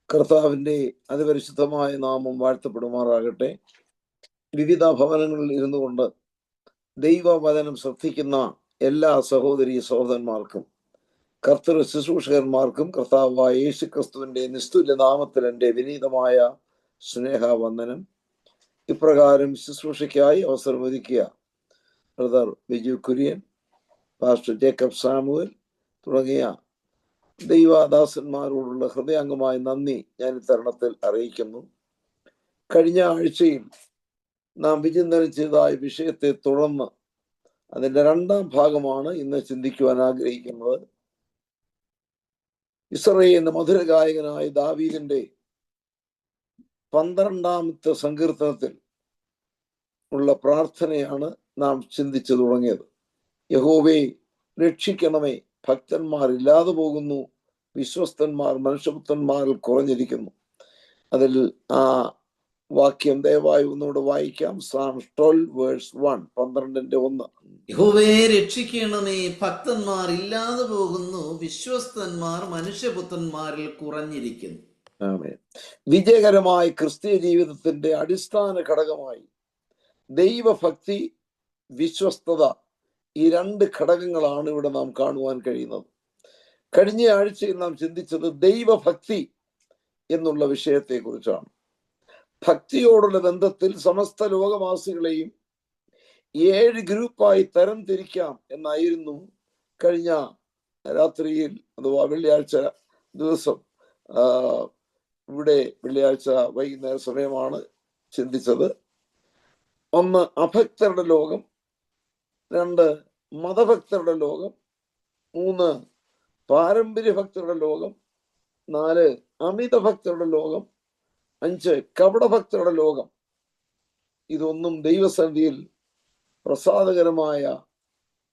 കർത്താവിൻ്റെ അതിപരിശുദ്ധമായ നാമം വാഴ്ത്തപ്പെടുമാറാകട്ടെ. വിവിധ ഭവനങ്ങളിൽ ഇരുന്നു കൊണ്ട് ദൈവവചനം ശ്രദ്ധിക്കുന്ന എല്ലാ സഹോദരീ സഹോദരന്മാർക്കും കർത്തൃ ശുശ്രൂഷകന്മാർക്കും കർത്താവായ യേശു ക്രിസ്തുവിൻ്റെ നിസ്തുല്യ നാമത്തിൽ എൻ്റെ വിനീതമായ സ്നേഹവന്ദനം. ഇപ്രകാരം ശുശ്രൂഷയ്ക്കായി അവസരമൊരുക്കിയ ബ്രദർ ബിജു കുര്യൻ, പാസ്റ്റർ ജേക്കബ് സാമുവൽ തുടങ്ങിയ ദൈവദാസന്മാരോടുള്ള ഹൃദയാംഗമായ നന്ദി ഞാൻ ഇത്തരുണത്തിൽ അറിയിക്കുന്നു. കഴിഞ്ഞ ആഴ്ചയിൽ നാം വിചിന്തനം ചെയ്തതായ വിഷയത്തെ തുടർന്ന് അതിൻ്റെ രണ്ടാം ഭാഗമാണ് ഇന്ന് ചിന്തിക്കുവാൻ ആഗ്രഹിക്കുന്നത്. ഇസ്രായേൽ എന്ന മധുരഗായകനായ ദാവീദിന്റെ 12ാമത്തെ സങ്കീർത്തനത്തിൽ ഉള്ള പ്രാർത്ഥനയാണ് നാം ചിന്തിച്ചു തുടങ്ങിയത്. യഹോവേ രക്ഷിക്കണമേ, ഭക്തന്മാർ ഇല്ലാതെ പോകുന്നു, വിശ്വസ്തന്മാർ മനുഷ്യപുത്രന്മാരിൽ കുറഞ്ഞിരിക്കുന്നു. അതിൽ ആ വാക്യം ദയവായി ഒന്നുകൂടെ വായിക്കാം. Psalms 12:1, 12:1. യഹോവേ രക്ഷിക്കണമേ, ഭക്തന്മാർ ഇല്ലാതെ പോകുന്നു, വിശ്വസ്തന്മാർ മനുഷ്യപുത്രന്മാരിൽ കുറഞ്ഞിരിക്കുന്നു. ആമേൻ. വിജയകരമായ ക്രിസ്തീയ ജീവിതത്തിന്റെ അടിസ്ഥാന ഘടകമായി ദൈവഭക്തി, വിശ്വസ്തത, ഈ രണ്ട് ഘടകങ്ങളാണ് ഇവിടെ നാം കാണുവാൻ കഴിയുന്നത്. കഴിഞ്ഞ ആഴ്ചയിൽ നാം ചിന്തിച്ചത് ദൈവഭക്തി എന്നുള്ള വിഷയത്തെ കുറിച്ചാണ്. ഭക്തിയോടുള്ള ബന്ധത്തിൽ സമസ്ത ലോകവാസികളെയും 7 ഗ്രൂപ്പായി തരം തിരിക്കാം എന്നായിരുന്നു കഴിഞ്ഞ രാത്രിയിൽ അഥവാ വെള്ളിയാഴ്ച ദിവസം ഇവിടെ വെള്ളിയാഴ്ച വൈകുന്നേര സമയമാണ് ചിന്തിച്ചത്. 1, അഭക്തരുടെ ലോകം. 2, മതഭക്തരുടെ ലോകം. 3, പാരമ്പര്യ ഭക്തരുടെ ലോകം. 4, അമിത ഭക്തരുടെ ലോകം. 5, കപടഭക്തരുടെ ലോകം. ഇതൊന്നും ദൈവസന്നിധിയിൽ പ്രസാദകരമായ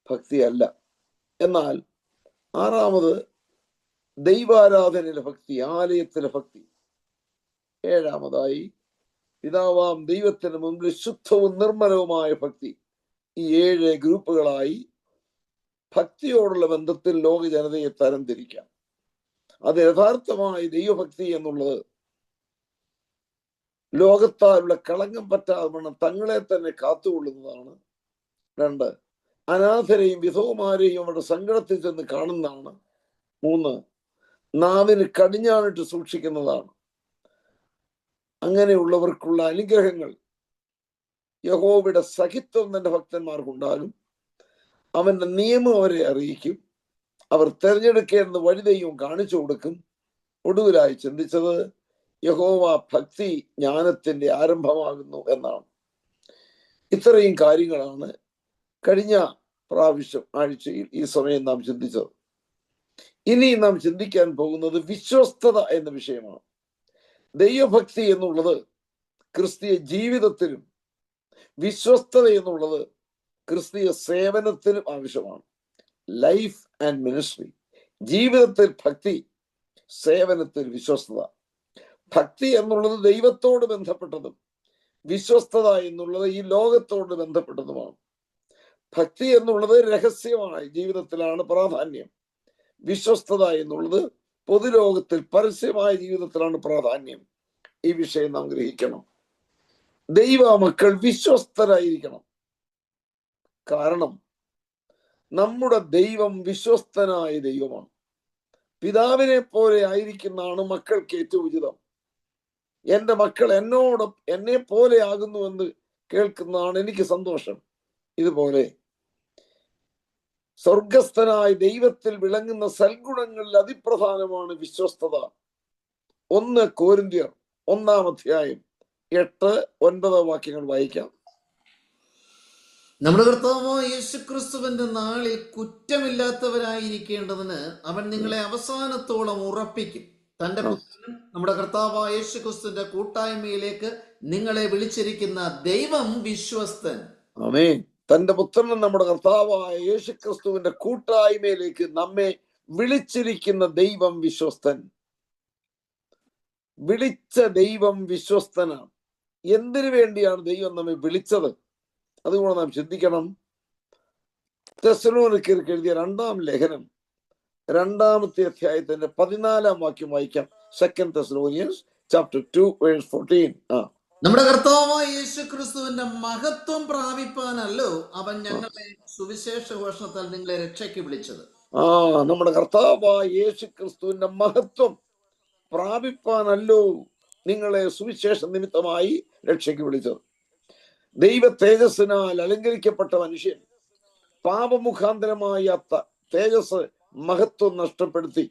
ഭക്തിയല്ല. എന്നാൽ 6, ദൈവാരാധനയിലെ ഭക്തി, ആലയത്തിലെ ഭക്തി. 7, പിതാവാം ദൈവത്തിന് മുമ്പിൽ ശുദ്ധവും നിർമ്മലവുമായ ഭക്തി. ഈ 7 ഗ്രൂപ്പുകളായി ഭക്തിയോടുള്ള ബന്ധത്തിൽ ലോക ജനതയെ തരംതിരിക്കാം. അത് യഥാർത്ഥമായി ദൈവഭക്തി എന്നുള്ളത് ലോകത്താലുള്ള കളങ്കം പറ്റാതെ തങ്ങളെ തന്നെ കാത്തുകൊള്ളുന്നതാണ്. 2, അനാഥരെയും വിധവമാരെയും അവരുടെ സങ്കടത്തിൽ ചെന്ന് കാണുന്നതാണ്. 3, നാവിന് കടിഞ്ഞാണിട്ട് സൂക്ഷിക്കുന്നതാണ്. അങ്ങനെയുള്ളവർക്കുള്ള അനുഗ്രഹങ്ങൾ, യഹോവയുടെ സഹിത്വം തന്റെ ഭക്തന്മാർക്കുണ്ടാകും. അവന്റെ നിയമം അവരെ അറിയിക്കും. അവർ തിരഞ്ഞെടുക്കേണ്ട വഴി ദൈവം കാണിച്ചു കൊടുക്കും. ഒടുവിലായി ചിന്തിച്ചത് യഹോവ ഭക്തി ജ്ഞാനത്തിന്റെ ആരംഭമാകുന്നു എന്നാണ്. ഇത്രയും കാര്യങ്ങളാണ് കഴിഞ്ഞ പ്രാവശ്യം ആഴ്ചയിൽ ഈ സമയം നാം ചിന്തിച്ചത്. ഇനി നാം ചിന്തിക്കാൻ പോകുന്നത് വിശ്വസ്തത എന്ന വിഷയമാണ്. ദൈവഭക്തി എന്നുള്ളത് ക്രിസ്തീയ ജീവിതത്തിലും വിശ്വസ്തത എന്നുള്ളത് ക്രിസ്തീയ സേവനത്തിനും ആവശ്യമാണ്. Life and ministry. ജീവിതത്തിൽ ഭക്തി, സേവനത്തിൽ വിശ്വസ്തത. ഭക്തി എന്നുള്ളത് ദൈവത്തോട് ബന്ധപ്പെട്ടതും വിശ്വസ്തത എന്നുള്ളത് ഈ ലോകത്തോട് ബന്ധപ്പെട്ടതുമാണ്. ഭക്തി എന്നുള്ളത് രഹസ്യമായ ജീവിതത്തിലാണ് പ്രാധാന്യം. വിശ്വസ്തത എന്നുള്ളത് പൊതുലോകത്തിൽ പരസ്യമായ ജീവിതത്തിലാണ് പ്രാധാന്യം. ഈ വിഷയം നാം ഗ്രഹിക്കണം. ദൈവ മക്കൾ വിശ്വസ്തരായിരിക്കണം. കാരണം നമ്മുടെ ദൈവം വിശ്വസ്തനായ ദൈവമാണ്. പിതാവിനെ പോലെ ആയിരിക്കുന്നതാണ് മക്കൾക്ക് ഏറ്റവും ഉചിതം. എൻ്റെ മക്കൾ എന്നെ പോലെ ആകുന്നുവെന്ന് കേൾക്കുന്നതാണ് എനിക്ക് സന്തോഷം. ഇതുപോലെ സ്വർഗസ്ഥനായ ദൈവത്തിൽ വിളങ്ങുന്ന സൽഗുണങ്ങളിൽ അതിപ്രധാനമാണ് വിശ്വസ്തത. 1 കൊരിന്ത്യർ 1-ാം 8-9 വാക്യങ്ങൾ വായിക്കാം. നമ്മുടെ കർത്താവായ യേശുക്രിസ്തുവിന്റെ നാളിൽ കുറ്റമില്ലാത്തവരായിരിക്കേണ്ടതിന് അവൻ നിങ്ങളെ അവസാനത്തോളം ഉറപ്പിക്കും. തന്റെ പുത്രനും നമ്മുടെ കർത്താവായ യേശുക്രിസ്തുവിന്റെ കൂട്ടായ്മയിലേക്ക് നിങ്ങളെ വിളിച്ചിരിക്കുന്ന ദൈവം വിശ്വസ്തൻ. ആമേൻ. തന്റെ പുത്രനും നമ്മുടെ കർത്താവായ യേശുക്രിസ്തുവിന്റെ കൂട്ടായ്മയിലേക്ക് നമ്മെ വിളിച്ചിരിക്കുന്ന ദൈവം വിശ്വസ്തൻ. വിളിച്ച ദൈവം വിശ്വസ്തനാണ്. എന്തിനു വേണ്ടിയാണ് ദൈവം നമ്മെ വിളിച്ചത്? അതുകൊണ്ട് നാം ചിന്തിക്കണം. തെസ്സലോനിക്കർക്ക് എഴുതിയ 2-ാം ലേഖനം 2-ാമത്തെ അധ്യായത്തിന്റെ 14-ാം വാക്യം വായിക്കാം. 2 Thessalonians chapter 2 verse 14. നമ്മുടെ കർത്താവായ യേശു ക്രിസ്തുവിന്റെ മഹത്വം പ്രാപിപ്പാനല്ലോ അവൻ ഞങ്ങളെ സുവിശേഷ ഘോഷണത്താൽ നിങ്ങളെ രക്ഷയ്ക്ക് വിളിച്ചത്. നമ്മുടെ കർത്താവായ യേശു ക്രിസ്തുവിന്റെ മഹത്വം പ്രാപിപ്പാനല്ലോ നിങ്ങളെ സുവിശേഷ നിമിത്തമായി രക്ഷയ്ക്ക് വിളിച്ചത്. ദൈവ തേജസ്സിനാൽ അലങ്കരിക്കപ്പെട്ട മനുഷ്യൻ പാപമുഖാന്തരമായ തേജസ് മഹത്വം നഷ്ടപ്പെടുത്തി.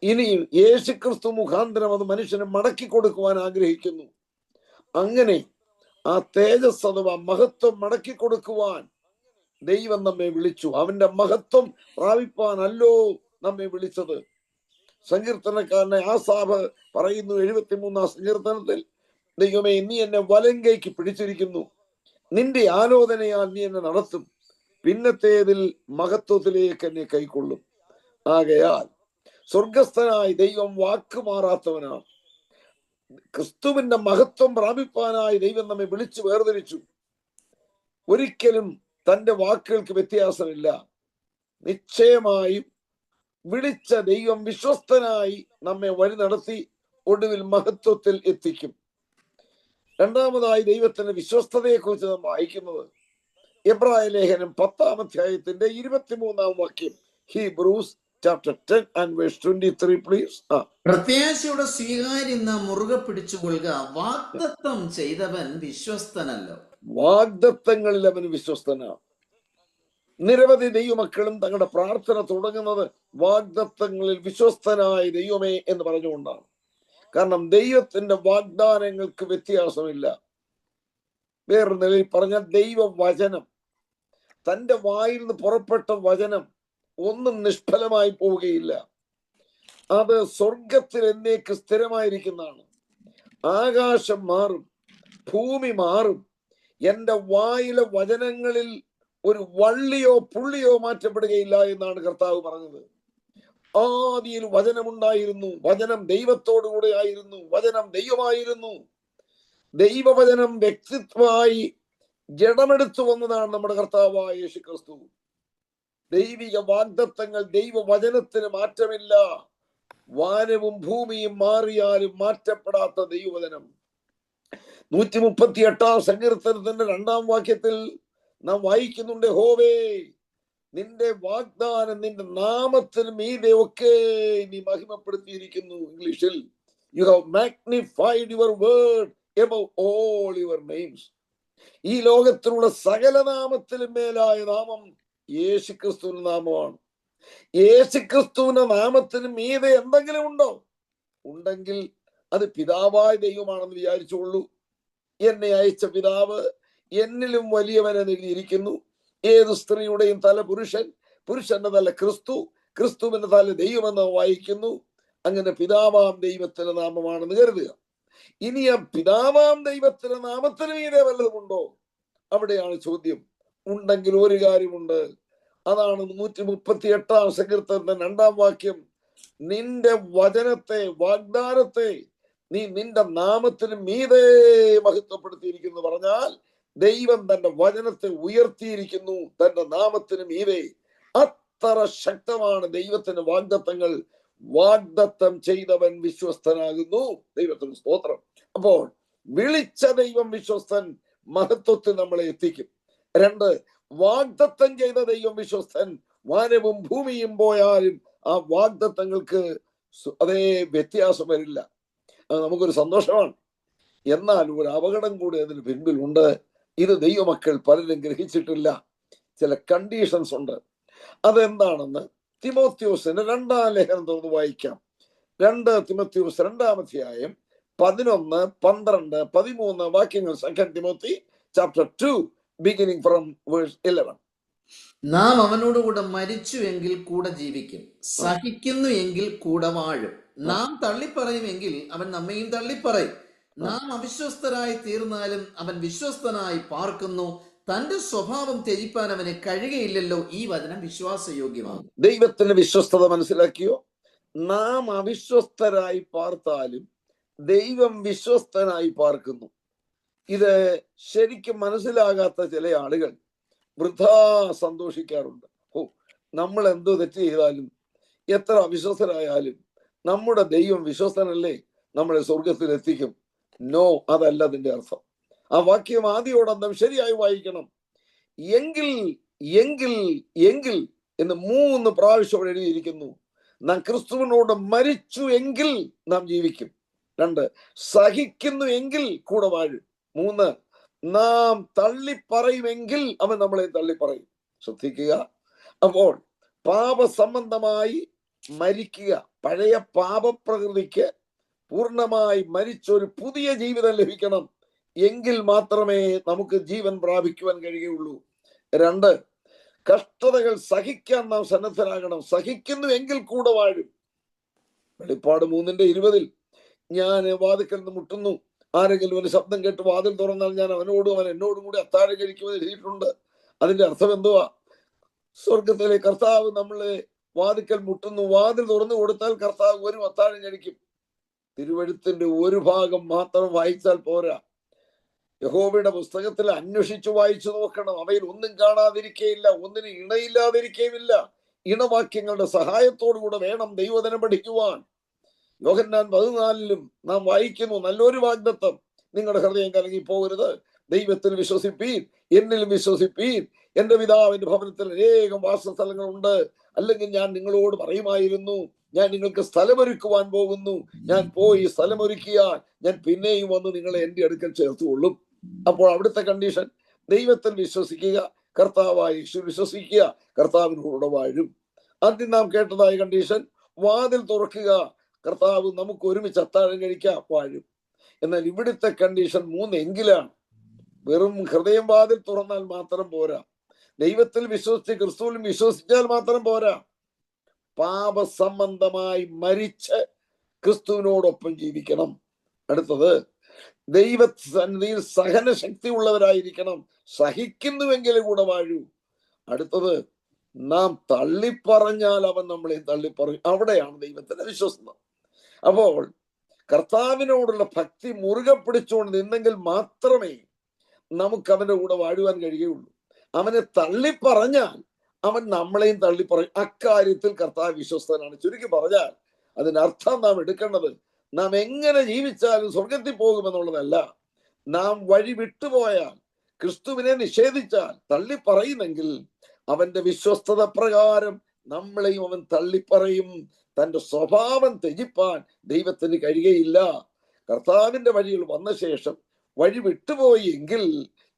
ഇനി യേശുക്രിസ്തു മുഖാന്തരം അത് മനുഷ്യന് മടക്കി കൊടുക്കുവാൻ ആഗ്രഹിക്കുന്നു. അങ്ങനെ ആ തേജസ് അഥവാ മഹത്വം മടക്കി കൊടുക്കുവാൻ ദൈവം നമ്മെ വിളിച്ചു. അവന്റെ മഹത്വം പ്രാപിപ്പാനല്ലോ നമ്മെ വിളിച്ചത്. സങ്കീർത്തനക്കാരനെ ആസാഫ് പറയുന്നു 73-ാം സങ്കീർത്തനത്തിൽ, ദൈവമേ നീ എന്നെ വലങ്കൈക്ക് പിടിച്ചിരിക്കുന്നു, നിന്റെ ആലോചനയാൽ നീ എന്നെ നടത്തും, പിന്നത്തേതിൽ മഹത്വത്തിലേക്ക് എന്നെ കൈക്കൊള്ളും. ആകയാൽ സ്വർഗസ്ഥനായി ദൈവം വാക്കുമാറാത്തവനാണ്. ക്രിസ്തുവിന്റെ മഹത്വം പ്രാപിപ്പാനായി ദൈവം നമ്മെ വിളിച്ചു വേർതിരിച്ചു. ഒരിക്കലും തന്റെ വാക്കുകൾക്ക് വ്യത്യാസമില്ല. നിശ്ചയമായും വിളിച്ച ദൈവം വിശ്വസ്തനായി നമ്മെ വഴി നടത്തി ഒടുവിൽ മഹത്വത്തിൽ എത്തിക്കും. രണ്ടാമതായി ദൈവത്തിന്റെ വിശ്വസ്തതയെ കുറിച്ച് നാം വായിക്കുന്നത് എബ്രായ ലേഖനം 10-ാം അധ്യായത്തിന്റെ 23-ാം വാക്യം. Hebrews chapter 10 and verse 23 please. പ്രത്യാശയുടെ സ്വീകാര്യം നാം മുറുകെ പിടിച്ചുകൊള്ളുക, വാഗ്ദത്തം ചെയ്തവൻ വിശ്വസ്തനല്ലോ. വാഗ്ദത്തങ്ങളിൽ അവൻ വിശ്വസ്തനാണ്. നിരവധി ദൈവമക്കളും തങ്ങളുടെ പ്രാർത്ഥന തുടങ്ങുന്നത് വാഗ്ദത്തങ്ങളിൽ വിശ്വസ്തനായ ദൈവമേ എന്ന് പറഞ്ഞുകൊണ്ടാണ്. കാരണം ദൈവത്തിന്റെ വാഗ്ദാനങ്ങൾക്ക് വ്യത്യാസമില്ല. വേറൊരു നിലയിൽ പറഞ്ഞാൽ ദൈവവചനം, തന്റെ വായിൽ നിന്ന് പുറപ്പെട്ട വചനം ഒന്നും നിഷ്ഫലമായി പോവുകയില്ല. അത് സ്വർഗത്തിൽ എന്നേക്ക് സ്ഥിരമായിരിക്കുന്നതാണ്. ആകാശം മാറും, ഭൂമി മാറും, എന്റെ വായിലെ വചനങ്ങളിൽ ഒരു വള്ളിയോ പുള്ളിയോ മാറ്റപ്പെടുകയില്ല എന്നാണ് കർത്താവ് പറഞ്ഞത്. ആദിയിൽ വചനമുണ്ടായിരുന്നു, വചനം ദൈവത്തോടു കൂടെ ആയിരുന്നു, വചനം ദൈവമായിരുന്നു. ദൈവവചനം വ്യക്തിത്വമായി ജഡമെടുത്തു വന്നതാണ് നമ്മുടെ കർത്താവായ യേശു ക്രിസ്തു. ദൈവിക വാഗ്ദത്തങ്ങൾ ദൈവവചനത്തിന് മാറ്റമില്ല. വാനവും ഭൂമിയും മാറിയാലും മാറ്റപ്പെടാത്ത ദൈവവചനം. 138-ാം സങ്കീർത്തനത്തിന്റെ 2-ാം വാക്യത്തിൽ നാം വായിക്കുന്നുണ്ട്, ഹോവേ നിന്റെ വാഗ്ദാനം നിന്റെ നാമത്തിന് മീതെ ഒക്കെ നീ മഹിമപ്പെടുത്തിയിരിക്കുന്നു. ഇംഗ്ലീഷിൽ, you have magnified your word above all your names. ഈ ലോകത്തിലുള്ള സകല നാമത്തിലും മേലായ നാമം യേശുക്രിസ്തുവിന്റെ നാമമാണ്. യേശുക്രിസ്തുവിന്റെ നാമത്തിന് മീതെ എന്തെങ്കിലും ഉണ്ടോ? ഉണ്ടെങ്കിൽ അത് പിതാവായ ദൈവമാണെന്ന് വിചാരിച്ചുകൊള്ളൂ. എന്നെ അയച്ച പിതാവ് എന്നിലും വലിയവനെ ഇരിക്കുന്നു. ഏത് സ്ത്രീയുടെയും തല പുരുഷൻ, പുരുഷന്റെ തല ക്രിസ്തു, ക്രിസ്തുവിന്റെ തല ദൈവമെന്ന് വായിക്കുന്നു. അങ്ങനെ പിതാവാം ദൈവത്തിന്റെ നാമമാണെന്ന് കരുതുക. ഇനി ആ പിതാവാം ദൈവത്തിന്റെ നാമത്തിന് മീതെ വല്ലതുമുണ്ടോ? അവിടെയാണ് ചോദ്യം. ഉണ്ടെങ്കിൽ ഒരു കാര്യമുണ്ട്. അതാണ് 138-ാം സങ്കീർത്തനത്തിന്റെ 2-ാം വാക്യം. നിന്റെ വചനത്തെ, വാഗ്ദാനത്തെ നീ നിന്റെ നാമത്തിന് മീതെ മഹത്വപ്പെടുത്തിയിരിക്കുന്നു. പറഞ്ഞാൽ ദൈവം തന്റെ വചനത്തെ ഉയർത്തിയിരിക്കുന്നു തന്റെ നാമത്തിന് മീതെ. അത്ര ശക്തമാണ് ദൈവത്തിന്റെ വാഗ്ദത്തങ്ങൾ. വാഗ്ദത്തം ചെയ്തവൻ വിശ്വസ്തനാകുന്നു. ദൈവത്തിന് സ്തോത്രം. അപ്പോൾ വിളിച്ച ദൈവം വിശ്വസ്തൻ, മഹത്വത്തിൽ നമ്മളെ എത്തിക്കും. 2, വാഗ്ദത്തം ചെയ്ത ദൈവം വിശ്വസ്തൻ. വാനവും ഭൂമിയും പോയാലും ആ വാഗ്ദത്തങ്ങൾക്ക് അതേ വ്യത്യാസം വരില്ല. അത് നമുക്കൊരു സന്തോഷമാണ്. എന്നാൽ ഒരു അപകടം കൂടി അതിന് പിൻപിലുണ്ട്. ഇത് ദൈവമക്കൾ പലരും ഗ്രഹിച്ചിട്ടില്ല. ചില കണ്ടീഷൻസ് ഉണ്ട്. അതെന്താണെന്ന് തിമോത്തിയോസിന്റെ 2-ാം ലേഖനം തുറന്ന് വായിക്കാം. 2 തിമോത്തിയോസ് 2-ാം അധ്യായം 11, 12, 13 വാക്യങ്ങൾ. 2 Timothy chapter 2 beginning from verse 11. നാം അവനോടുകൂടെ മരിച്ചു എങ്കിൽ കൂടെ ജീവിക്കും, സഹിക്കുന്നു എങ്കിൽ കൂടെ വാഴും. നാം തള്ളിപ്പറയുമെങ്കിൽ അവൻ നമ്മയും തള്ളിപ്പറയും. നാം അവിശ്വസ്തരായി തീർന്നാലും അവൻ വിശ്വസ്തനായി പാർക്കുന്നു. തന്റെ സ്വഭാവം ത്യജിപ്പാൻ അവന് കഴിയുകയില്ലല്ലോ. ഈ വചനം വിശ്വാസയോഗ്യമാണ്. ദൈവത്തിന്റെ വിശ്വസ്തത മനസ്സിലാക്കിയോ? നാം അവിശ്വസ്തരായി പാർത്താലും ദൈവം വിശ്വസ്തനായി പാർക്കുന്നു. ഇത് ശരിക്കും മനസ്സിലാകാത്ത ചില ആളുകൾ വൃഥാ സന്തോഷിക്കാറുണ്ട്. നമ്മൾ എന്തോ തെറ്റ് ചെയ്താലും, എത്ര അവിശ്വസ്തരായാലും നമ്മുടെ ദൈവം വിശ്വസ്തനല്ലേ, നമ്മളെ സ്വർഗത്തിൽ എത്തിക്കും? നോ, അതല്ല അതിന്റെ അർത്ഥം. ആ വാക്യം ആദ്യോടന്തം ശരിയായി വായിക്കണം. എങ്കിൽ എങ്കിൽ എങ്കിൽ എന്ന് 3 പ്രാവശ്യം എഴുതിയിരിക്കുന്നു. നാം ക്രിസ്തുവിനോട് മരിച്ചു എങ്കിൽ നാം ജീവിക്കും. 2, സഹിക്കുന്നു എങ്കിൽ കൂടെ വാഴും. 3, നാം തള്ളിപ്പറയുമെങ്കിൽ അവൻ നമ്മളെ തള്ളിപ്പറയും. ശ്രദ്ധിക്കുക. അപ്പോൾ പാപസംബന്ധമായി മരിക്കുക, പഴയ പാപപ്രകൃതിക്ക് പൂർണ്ണമായി മരിച്ചൊരു പുതിയ ജീവിതം ലഭിക്കണം എങ്കിൽ മാത്രമേ നമുക്ക് ജീവൻ പ്രാപിക്കുവാൻ കഴിയുകയുള്ളൂ. 2, കഷ്ടതകൾ സഹിക്കാൻ നാം സന്നദ്ധരാകണം. സഹിക്കുന്നു എങ്കിൽ കൂടെ വാഴും. വെളിപ്പാട് 3:20 ഞാൻ വാതിൽക്കൽ നിന്ന് മുട്ടുന്നു, ആരെങ്കിലും ഒരു ശബ്ദം കേട്ട് വാതിൽ തുറന്നാൽ ഞാൻ അവനോടും അവൻ എന്നോടും കൂടി അത്താഴം കഴിക്കുമെന്ന് എഴുതിയിട്ടുണ്ട്. അതിന്റെ അർത്ഥം എന്തുവാ? സ്വർഗത്തിലെ കർത്താവ് നമ്മളെ വാതിൽക്കൽ മുട്ടുന്നു, വാതിൽ തുറന്നു കൊടുത്താൽ കർത്താവ് വരും, അത്താഴം കഴിക്കും. തിരുവെഴുത്തിന്റെ ഒരു ഭാഗം മാത്രം വായിച്ചാൽ പോരാ. യഹോവയുടെ പുസ്തകത്തിൽ അന്വേഷിച്ചു വായിച്ചു നോക്കണം. അവയിൽ ഒന്നും കാണാതിരിക്കയില്ല, ഒന്നിന് ഇണയില്ലാതിരിക്കുകയുമില്ല. ഇണവാക്യങ്ങളുടെ സഹായത്തോടുകൂടെ വേണം ദൈവവചനം പഠിക്കുവാൻ. യോഹന്നാൻ 14 നാം വായിക്കുന്നു, നല്ലൊരു വാഗ്ദത്തം, നിങ്ങളുടെ ഹൃദയം കലങ്ങി പോകരുത്, ദൈവത്തിൽ വിശ്വസിപ്പീൻ, എന്നിലും വിശ്വസിപ്പീൻ, എന്റെ പിതാവിന്റെ ഭവനത്തിൽ അനേകം വാസസ്ഥലങ്ങളുണ്ട്, അല്ലെങ്കിൽ ഞാൻ നിങ്ങളോട് പറയുമായിരുന്നു, ഞാൻ നിങ്ങൾക്ക് സ്ഥലമൊരുക്കുവാൻ പോകുന്നു, ഞാൻ പോയി സ്ഥലമൊരുക്കിയാൽ ഞാൻ പിന്നെയും വന്ന് നിങ്ങളെ എന്റെ അടുക്കൽ ചേർത്തുകൊള്ളും. അപ്പോൾ അവിടുത്തെ കണ്ടീഷൻ ദൈവത്തിൽ വിശ്വസിക്കുക, കർത്താവായി വിശ്വസിക്കുക, കർത്താവിനോട് വാഴും. ആദ്യം നാം കേട്ടതായ കണ്ടീഷൻ വാതിൽ തുറക്കുക, കർത്താവ് നമുക്ക് ഒരുമിച്ച് അത്താഴം കഴിക്കാം, വാഴും. എന്നാൽ ഇവിടുത്തെ കണ്ടീഷൻ 3 എങ്കിലാണ്. വെറും ഹൃദയം വാതിൽ തുറന്നാൽ മാത്രം പോരാ, ദൈവത്തിൽ വിശ്വസിച്ച് ക്രിസ്തുവിലും വിശ്വസിച്ചാൽ മാത്രം പോരാ, പാപസംബന്ധമായി മരിച്ച് ക്രിസ്തുവിനോടൊപ്പം ജീവിക്കണം. അടുത്തത് ദൈവസന്നിധിയിൽ സഹനശക്തി ഉള്ളവരായിരിക്കണം, സഹിക്കുന്നുവെങ്കിലും കൂടെ വാഴൂ. അടുത്തത് നാം തള്ളിപ്പറഞ്ഞാൽ അവൻ നമ്മളെ തള്ളിപ്പറയും. അവിടെയാണ് ദൈവത്തിന്റെ വിശ്വസ്തത. അപ്പോൾ കർത്താവിനോടുള്ള ഭക്തി മുറുകെ പിടിച്ചുകൊണ്ട് നിന്നെങ്കിൽ മാത്രമേ നമുക്ക് അവന്റെ കൂടെ വാഴുവാൻ കഴിയുകയുള്ളൂ. അവനെ തള്ളിപ്പറഞ്ഞാൽ അവൻ നമ്മളെയും തള്ളിപ്പറയും. അക്കാര്യത്തിൽ കർത്താവ് വിശ്വസ്തനാണ്. ചുരുക്കി പറഞ്ഞാൽ അതിനർത്ഥം നാം എടുക്കേണ്ടത് നാം എങ്ങനെ ജീവിച്ചാലും സ്വർഗത്തിൽ പോകുമെന്നുള്ളതല്ല. നാം വഴി വിട്ടുപോയാൽ, ക്രിസ്തുവിനെ നിഷേധിച്ചാൽ, തള്ളിപ്പറയുന്നെങ്കിൽ അവന്റെ വിശ്വസ്തത പ്രകാരം നമ്മളെയും അവൻ തള്ളിപ്പറയും. തന്റെ സ്വഭാവം ത്യജിപ്പാൻ ദൈവത്തിന് കഴിയുകയില്ല. കർത്താവിന്റെ വഴിയിൽ വന്ന ശേഷം വഴി വിട്ടുപോയി എങ്കിൽ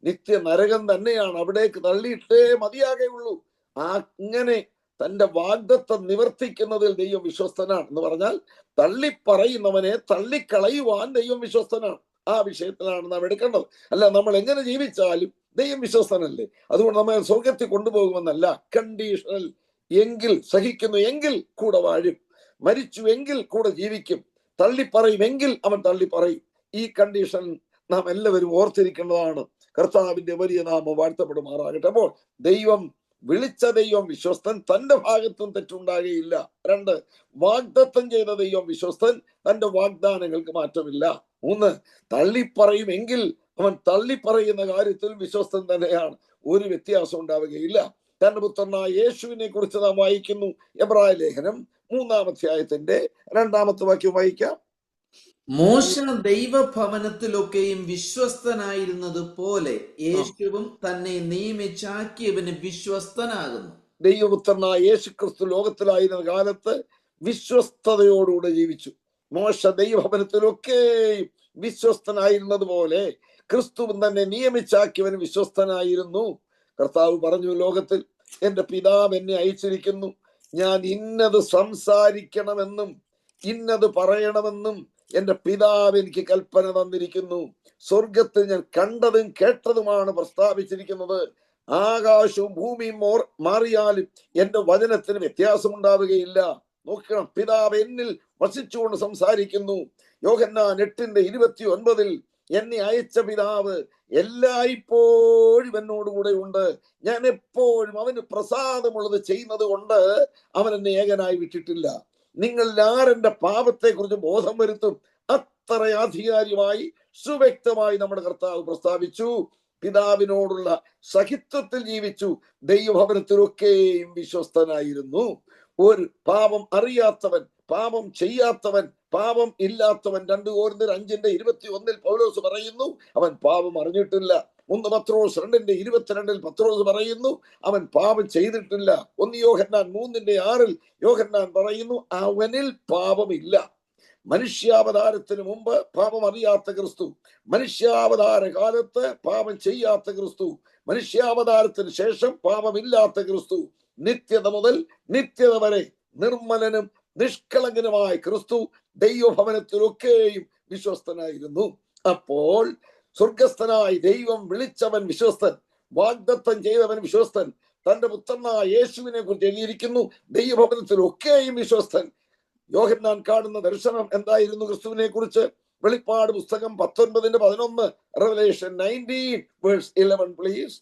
നിത്യ നരകം തന്നെയാണ്, അവിടേക്ക് തള്ളിയിട്ടേ മതിയാകുള്ളൂ. അങ്ങനെ തന്റെ വാഗ്ദത്തം നിവർത്തിക്കുന്നതിൽ ദൈവം വിശ്വസ്തനാണ്. എന്ന് പറഞ്ഞാൽ തള്ളിപ്പറയുന്നവനെ തള്ളിക്കളയുവാൻ ദൈവം വിശ്വസ്തനാണ്. ആ വിഷയത്തിലാണ് നാം എടുക്കേണ്ടത്. അല്ല, നമ്മൾ എങ്ങനെ ജീവിച്ചാലും ദൈവം വിശ്വസ്തനല്ലേ, അതുകൊണ്ട് നമ്മൾ സ്വർഗത്തിൽ കൊണ്ടുപോകുമെന്നല്ല. കണ്ടീഷണൽ. എങ്കിൽ സഹിക്കുന്നു എങ്കിൽ കൂടെ വാഴും, മരിച്ചു എങ്കിൽ കൂടെ ജീവിക്കും, തള്ളിപ്പറയുമെങ്കിൽ അവൻ തള്ളിപ്പറയും. ഈ കണ്ടീഷൻ നാം എല്ലാവരും ഓർത്തിരിക്കേണ്ടതാണ്. കർത്താവിന്റെ വലിയ നാമം വാഴ്ത്തപ്പെടുമാറാകട്ടെ. അപ്പോൾ വിളിച്ച ദൈവം വിശ്വസ്തൻ, തന്റെ ഭാഗത്തും തെറ്റുണ്ടാകുകയില്ല. 2, വാഗ്ദത്തം ചെയ്ത ദൈവം വിശ്വസ്തൻ, തന്റെ വാഗ്ദാനങ്ങൾക്ക് മാറ്റമില്ല. 3, തള്ളിപ്പറയുമെങ്കിൽ അവൻ തള്ളിപ്പറയുന്ന കാര്യത്തിൽ വിശ്വസ്തൻ തന്നെയാണ്, ഒരു വ്യത്യാസം ഉണ്ടാവുകയില്ല. തന്റെ പുത്രനായ യേശുവിനെ കുറിച്ച് നാം വായിക്കുന്നു. എബ്രായ ലേഖനം 3-ാം അധ്യായത്തിന്റെ 2-ാമത്തെ വാക്യം വായിക്കാം. മോശ ദൈവഭവനത്തിലൊക്കെയും വിശ്വസ്തനായിരുന്നത് പോലെ യേശുവും തന്നെ നിയമിച്ചാക്കിയവന് വിശ്വസ്തനാകുന്നു. ദൈവപുത്രനായ യേശു ക്രിസ്തു ലോകത്തിലായിരുന്ന കാലത്ത് വിശ്വസ്തയോടുകൂടെ ജീവിച്ചു. മോശ ദൈവഭവനത്തിലൊക്കെയും വിശ്വസ്തനായിരുന്നത് പോലെ ക്രിസ്തുവും തന്നെ നിയമിച്ചാക്കിയവൻ വിശ്വസ്തനായിരുന്നു. കർത്താവ് പറഞ്ഞു, ലോകത്തിൽ എന്റെ പിതാവ് എന്നെ അയച്ചിരിക്കുന്നു, ഞാൻ ഇന്നത് സംസാരിക്കണമെന്നും ഇന്നത് പറയണമെന്നും എന്റെ പിതാവ് എനിക്ക് കൽപ്പന തന്നിരിക്കുന്നു. സ്വർഗത്തിൽ ഞാൻ കണ്ടതും കേട്ടതുമാണ് പ്രസ്താവിച്ചിരിക്കുന്നത്. ആകാശവും ഭൂമിയും മാറിയാലും എന്റെ വചനത്തിന് വ്യത്യാസമുണ്ടാവുകയില്ല. നോക്കണം, പിതാവ് എന്നിൽ വസിച്ചുകൊണ്ട് സംസാരിക്കുന്നു. യോഹന്നാൻ 8:29 എന്നെ അയച്ച പിതാവ് എല്ലായ്പ്പോഴും എന്നോടുകൂടെ ഉണ്ട്, ഞാൻ എപ്പോഴും അവന് പ്രസാദമുള്ളത് ചെയ്യുന്നത് കൊണ്ട് അവൻ എന്നെ ഏകനായി വിട്ടിട്ടില്ല. നിങ്ങൾ ആരെന്റെ പാപത്തെ കുറിച്ച് ബോധം വരുത്തും. അത്ര ആധികാരികമായി സുവ്യക്തമായി നമ്മുടെ കർത്താവ് പ്രസ്താവിച്ചു. പിതാവിനോടുള്ള സഹിത്വത്തിൽ ജീവിച്ചു, ദൈവഭവനത്തിലൊക്കെയും വിശ്വസ്തനായിരുന്നു. ഒരു പാപം അറിയാത്തവൻ പാപം ചെയ്യാത്തവൻ, പാപം ഇല്ലാത്തവൻ. 2 കൊരിന്ത്യർ 5:21 പൗലോസ് പറയുന്നു അവൻ പാപം അറിഞ്ഞിട്ടില്ല. 1 പത്രോസ് 2:22 പത്രോസ് പറയുന്നു അവൻ പാപം ചെയ്തിട്ടില്ല. 1 യോഹന്നാൻ 3:6 യോഹന്നാൻ പറയുന്നു അവനിൽ പാപമില്ല. മനുഷ്യാവതാരത്തിന് മുമ്പ് പാപം അറിയാത്ത ക്രിസ്തു, മനുഷ്യാവതാര കാലത്ത് പാപം ചെയ്യാത്ത ക്രിസ്തു, മനുഷ്യാവതാരത്തിന് ശേഷം പാപമില്ലാത്ത ക്രിസ്തു, നിത്യത മുതൽ നിത്യത വരെ നിർമ്മലനും നിഷ്കളങ്കനുമായ ക്രിസ്തു ദൈവഭവനത്തിലൊക്കെയും വിശ്വസ്തനായിരുന്നു. അപ്പോൾ സ്വർഗസ്ഥനായി ദൈവം വിളിച്ചവൻ വിശ്വസ്തൻ, വാഗ്ദത്തം ചെയ്തവൻ വിശ്വസ്തൻ. തന്റെ പുത്രനായ യേശുവിനെ കുറിച്ച് എഴുതിയിരിക്കുന്നു ദൈവഭവനത്തിലൊക്കെയും വിശ്വസ്തൻ. യോഹന്നാൻ കാണുന്ന ദർശനം എന്തായിരുന്നു ക്രിസ്തുവിനെ കുറിച്ച്? വെളിപ്പാട് പുസ്തകം 19:11, Revelation 19:11 പ്ലീസ്.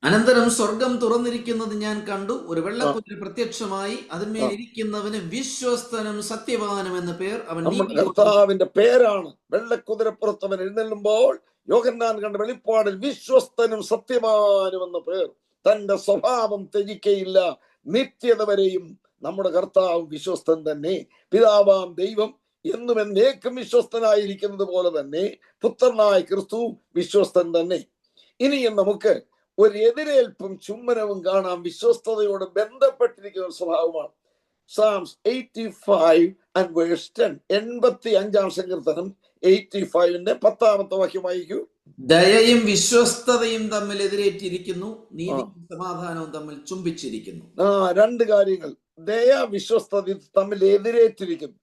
അനന്തരം സ്വർഗം തുറന്നിരിക്കുന്നത് ഞാൻ കണ്ടു. ഒരു വെള്ളക്കുതിര പ്രത്യക്ഷമായി, അതിന്മേൽ ഇരിക്കുന്നവന് വിശ്വസ്തനും സത്യവാനും എന്ന പേർ. അവൻ കർത്താവിന്റെ പേരാണ്. വെള്ളക്കുതിരപ്പുറത്തവൻ എഴുന്നള്ളുമ്പോൾ യോഹന്നാൻ കണ്ട വെളിപ്പാടിൽ വിശ്വസ്തനും സത്യവാനും എന്ന പേർ. തന്റെ സ്വഭാവം ത്യജിക്കയില്ല, നിത്യത വരെയും നമ്മുടെ കർത്താവ് വിശ്വസ്തൻ തന്നെ. പിതാവാം ദൈവം എന്നും എന്നേക്കും വിശ്വസ്തനായിരിക്കുന്നത് പോലെ തന്നെ പുത്രനായ ക്രിസ്തു വിശ്വസ്തൻ തന്നെ. ഇനിയും നമുക്ക് ഒരു എതിരേൽപ്പും ചുംബനവും കാണാം. വിശ്വസ്തതയോട് ബന്ധപ്പെട്ടിരിക്കുന്ന സ്വഭാവമാണ്. Psalms 85:10, 85-ാം സങ്കീർത്തനം 85-ന്റെ 10-ാമത്തെ വാക്യം വായിക്കൂ. ദയയും വിശ്വസ്തതയും തമ്മിൽ എതിരേറ്റിരിക്കുന്നു, നീതിയും സമാധാനവും തമ്മിൽ ചുംബിച്ചിരിക്കുന്നു. 2 കാര്യങ്ങൾ. ദയ വിശ്വസ്തത തമ്മിൽ എതിരേറ്റിരിക്കുന്നു.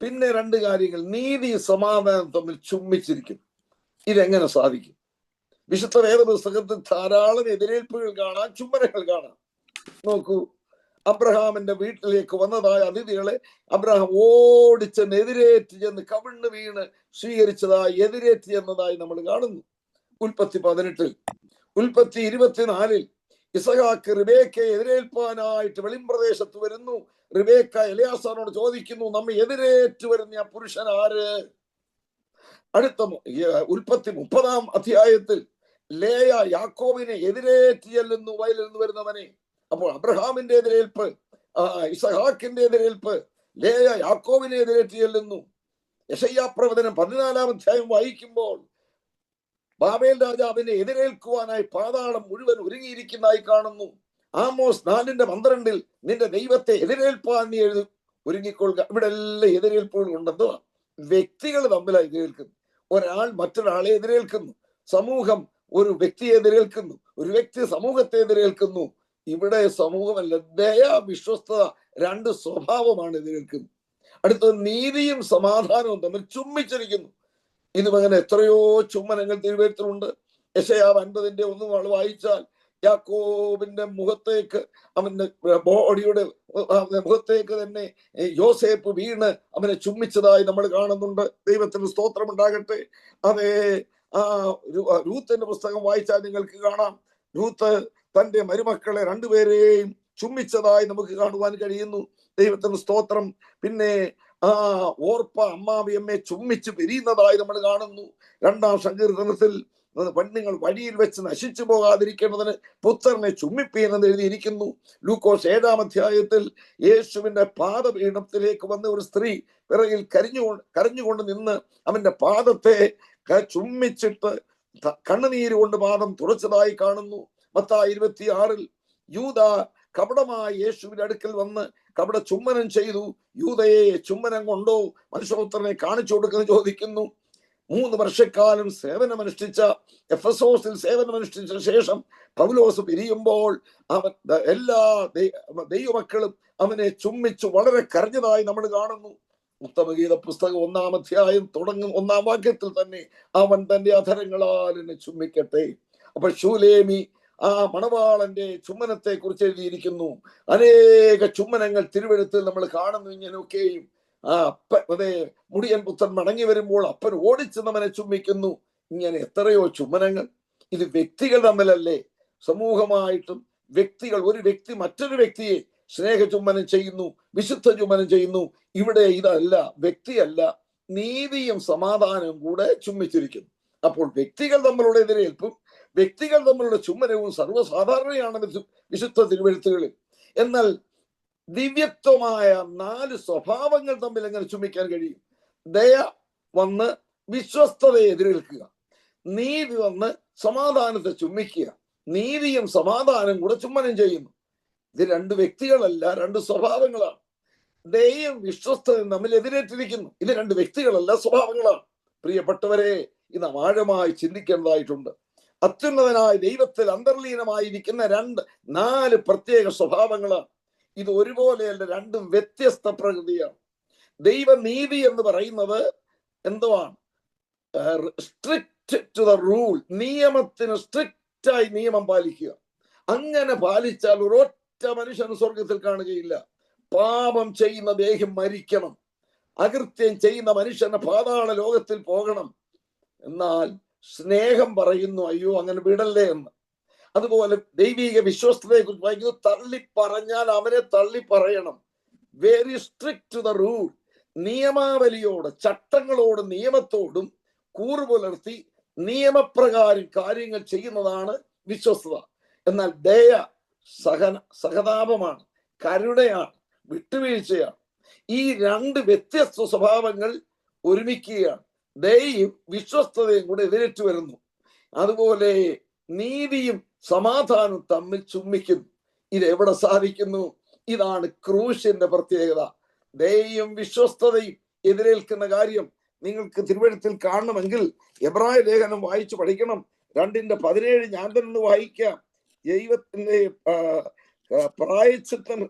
പിന്നെ 2 കാര്യങ്ങൾ, നീതി സമാധാനം തമ്മിൽ ചുംബിച്ചിരിക്കുന്നു. ഇതെങ്ങനെ സാധിക്കും? വിശുദ്ധ വേദപുസ്തകത്തിൽ ധാരാളം എതിരേൽപ്പുകൾ കാണാം, ചുംബനങ്ങൾ കാണാം. നോക്കൂ, അബ്രഹാമിന്റെ വീട്ടിലേക്ക് വന്നതായ അതിഥികളെ അബ്രഹാം ഓടിച്ചെന്ന് എതിരേറ്റ് ചെന്ന് കവിണ്ണ് വീണ് സ്വീകരിച്ചതായി എതിരേറ്റ് ചെന്നതായി നമ്മൾ കാണുന്നു. ഉൽപ്പത്തി 18. ഉൽപ്പത്തി 24 ഇസഹാക്ക് റിബേക്കയെ എതിരേൽപ്പാനായിട്ട് വെളിമ്പ്രദേശത്ത് വരുന്നു. റിബേക്ക എലയാസാറിനോട് ചോദിക്കുന്നു, നമ്മെ എതിരേറ്റ് വരുന്ന ആ പുരുഷൻ ആര്? അടുത്ത ഉൽപ്പത്തി 30-ാം അധ്യായത്തിൽ ലേയ യാക്കോബിനെ എതിരേറ്റ് ചെല്ലുന്നു, വയലിൽ നിന്ന് വരുന്നവനെ. അപ്പോൾ അബ്രഹാമിന്റെ എതിരേൽപ്പ്, ഇസഹാക്കിന്റെ എതിരേൽപ്പ്, ലേയ യാക്കോബിനെ എതിരേറ്റ് ചെല്ലുന്നു. യെശയ്യാ പ്രവചനം 14-ാം അധ്യായം വായിക്കുമ്പോൾ ബാബേൽ രാജാവിനെ എതിരേൽക്കുവാനായി പാതാളം മുഴുവൻ ഒരുങ്ങിയിരിക്കുന്നതായി കാണുന്നു. ആമോസ് 4:12 നിന്റെ ദൈവത്തെ എതിരേൽപ്പാൻ നീ ഒരുങ്ങിക്കൊള്ളുക. ഇവിടെ എല്ലാം എതിരേൽപ്പുകൾ ഉണ്ടെന്നോ. വ്യക്തികൾ തമ്മിലാണ് എതിരേൽക്കുന്നു. ഒരാൾ മറ്റൊരാളെ എതിരേൽക്കുന്നു, സമൂഹം ഒരു വ്യക്തിയെ എതിരേൽക്കുന്നു, ഒരു വ്യക്തി സമൂഹത്തെ എതിരേൽക്കുന്നു. ഇവിടെ സമൂഹമല്ല, ദയ വിശ്വസ്തത 2 സ്വഭാവമാണ് എതിരേൽക്കുന്നത്. അടുത്തത് നീതിയും സമാധാനവും തമ്മിൽ ചുംബിച്ചിരിക്കുന്നു. ഇതും അങ്ങനെ എത്രയോ ചുംബനങ്ങൾ തിരുവഴുത്തിലുണ്ട്. യെശയ്യാ 50:1 വായിച്ചാൽ യാക്കോബിന്റെ മുഖത്തേക്ക്, അവന്റെ ബോഡിയുടെ മുഖത്തേക്ക് തന്നെ യോസേപ്പ് വീണ് അവനെ ചുംബിച്ചതായി നമ്മൾ കാണുന്നുണ്ട്. ദൈവത്തിന് സ്തോത്രം ഉണ്ടാകട്ടെ. അതേ, രൂത്തിന്റെ പുസ്തകം വായിച്ചാൽ നിങ്ങൾക്ക് കാണാം, രൂത്ത് തന്റെ മരുമക്കളെ 2 പേരെയും ചുംബിച്ചതായി നമുക്ക് കാണുവാൻ കഴിയുന്നു. ദൈവത്തിന് സ്തോത്രം. പിന്നെ ഓർപ്പ അമ്മാവിയമ്മയെ ചുംബിച്ച് പിരിയുന്നതായി നമ്മൾ കാണുന്നു. 2-ാം സങ്കീർത്തനത്തിൽ പെണ്ണുങ്ങൾ വഴിയിൽ വെച്ച് നശിച്ചു പോകാതിരിക്കേണ്ടതിന് പുത്രനെ ചുംബിപ്പീനെന്ന് എഴുതിയിരിക്കുന്നു. ലൂക്കോസ് 7-ാം അധ്യായത്തിൽ യേശുവിന്റെ പാദപീഠത്തിലേക്ക് വന്ന ഒരു സ്ത്രീ പിറകിൽ കരഞ്ഞുകൊണ്ട് നിന്ന് അവന്റെ പാദത്തെ ചുംബിച്ചിട്ട് കണ്ണുനീര് കൊണ്ട് പാദം തുറച്ചതായി കാണുന്നു. മത്തായി 26 യൂദ കപടമായി യേശുവിന്റെ അടുക്കൽ വന്ന് കപട ചുംബനം ചെയ്തു. യൂദയെ ചുംബനം കൊണ്ടോ മനുഷ്യപുത്രനെ കാണിച്ചു കൊടുക്കുന്ന ചോദിക്കുന്നു. 3 വർഷക്കാലം സേവനമനുഷ്ഠിച്ച എഫെസോസിൽ സേവനമനുഷ്ഠിച്ച ശേഷം പൗലോസ് പിരിയുമ്പോൾ അവൻ എല്ലാ ദൈവമക്കളും അവനെ ചുംബിച്ചു വളരെ കരഞ്ഞതായി നമ്മൾ കാണുന്നു. ഉത്തമഗീത പുസ്തകം 1-ാം അധ്യായം തുടങ്ങും 1-ാം വാക്യത്തിൽ തന്നെ അവൻ തന്റെ അധരങ്ങളാൽ എന്നെ ചുംബിക്കട്ടെ. അപ്പൊ ശൂലേമി മണവാളന്റെ ചുംബനത്തെ കുറിച്ച് എഴുതിയിരിക്കുന്നു. അനേക ചുംബനങ്ങൾ തിരുവെഴുത്തിൽ നമ്മൾ കാണുന്നു. ഇങ്ങനെയൊക്കെയും അതെ, മുടിയൻ പുത്രൻ മടങ്ങി വരുമ്പോൾ അപ്പൻ ഓടിച്ചെന്നവനെ ചുംബിക്കുന്നു. ഇങ്ങനെ എത്രയോ ചുംബനങ്ങൾ. ഇത് വ്യക്തികൾ തമ്മിലല്ലേ, സമൂഹമായിട്ടും വ്യക്തികൾ, ഒരു വ്യക്തി മറ്റൊരു വ്യക്തിയെ സ്നേഹ ചുംബനം ചെയ്യുന്നു, വിശുദ്ധ ചുംബനം ചെയ്യുന്നു. ഇവിടെ ഇതല്ല, വ്യക്തിയല്ല, നീതിയും സമാധാനവും കൂടെ ചുംബിച്ചിരിക്കുന്നു. അപ്പോൾ വ്യക്തികൾ തമ്മിലുള്ള എതിരേൽപ്പും വ്യക്തികൾ തമ്മിലുള്ള ചുംബനവും സർവ്വസാധാരണയാണ് വിശുദ്ധ തിരുവെഴുത്തുകളിൽ. എന്നാൽ ദിവ്യത്വമായ 4 സ്വഭാവങ്ങൾ തമ്മിൽ എങ്ങനെ ചുംബിക്കാൻ കഴിയും? ദയ വന്ന് വിശ്വസ്തതയെ എതിരേൽക്കുക, നീതി വന്ന് സമാധാനത്തെ ചുംബിക്കുക. നീതിയും സമാധാനം കൂടെ ചുംബനം ചെയ്യുന്നു. ഇത് 2 വ്യക്തികളല്ല, 2 സ്വഭാവങ്ങളാണ്. ദയയും വിശ്വസ്തതയും തമ്മിൽ എതിരേറ്റിരിക്കുന്നു. ഇത് 2 വ്യക്തികളല്ല, സ്വഭാവങ്ങളാണ്. പ്രിയപ്പെട്ടവരെ, ഇത് ആഴമായി ചിന്തിക്കേണ്ടതായിട്ടുണ്ട്. അത്യുന്നതനായ ദൈവത്തിൽ അന്തർലീനമായിരിക്കുന്ന 4 പ്രത്യേക സ്വഭാവങ്ങളാണ്. ഇത് ഒരുപോലെയല്ല, 2 വ്യത്യസ്ത പ്രകൃതിയാണ്. ദൈവനീതി എന്ന് പറയുന്നത് എന്തുവാണ്? സ്ട്രിക്റ്റ് ടു ദ റൂൾ, നിയമത്തിന് സ്ട്രിക്റ്റായി നിയമം പാലിക്കുക. അങ്ങനെ പാലിച്ചാൽ ഒരൊറ്റ മനുഷ്യന് സ്വർഗത്തിൽ കാണുകയില്ല. പാപം ചെയ്യുന്ന ദേഹം മരിക്കണം, അകൃത്യം ചെയ്യുന്ന മനുഷ്യന് പാതാള ലോകത്തിൽ പോകണം. എന്നാൽ സ്നേഹം പറയുന്നു, അയ്യോ അങ്ങനെ വിടല്ലേ എന്ന്. അതുപോലെ ദൈവിക വിശ്വസ്തതയെ കുറിച്ച് വായിക്കുന്നു, തള്ളി പറഞ്ഞാൽ അവനെ തള്ളി പറയണം. Very strict to the rule, നിയമാവലിയോട്, ചട്ടങ്ങളോടും നിയമത്തോടും കൂറു പുലർത്തി നിയമപ്രകാരം കാര്യങ്ങൾ ചെയ്യുന്നതാണ് വിശ്വസ്തത. എന്നാൽ ദയ സഹതാപമാണ്, കരുണയാണ്, വിട്ടുവീഴ്ചയാണ്. ഈ 2 വ്യത്യസ്ത സ്വഭാവങ്ങൾ ഒരുമിക്കുകയാണ്. ദയയും വിശ്വസ്തതയും കൂടെ എതിരേറ്റു വരുന്നു. അതുപോലെ നീതിയും സമാധാനവും തമ്മിൽ ചുംബിക്കുന്നു. ഇത് എവിടെ സാധിക്കുന്നു? ഇതാണ് ക്രൂശിന്റെ പ്രത്യേകത. ദയയും വിശ്വസ്തതയും എതിരേൽക്കുന്ന കാര്യം നിങ്ങൾക്ക് തിരുവഴുത്തിൽ കാണണമെങ്കിൽ എബ്രായ ലേഖനം വായിച്ചു പഠിക്കണം. 2:17 ഞാൻ തന്നെ വായിക്കാം. ദൈവത്തിന്റെ പ്രായശ്ചിത്തം,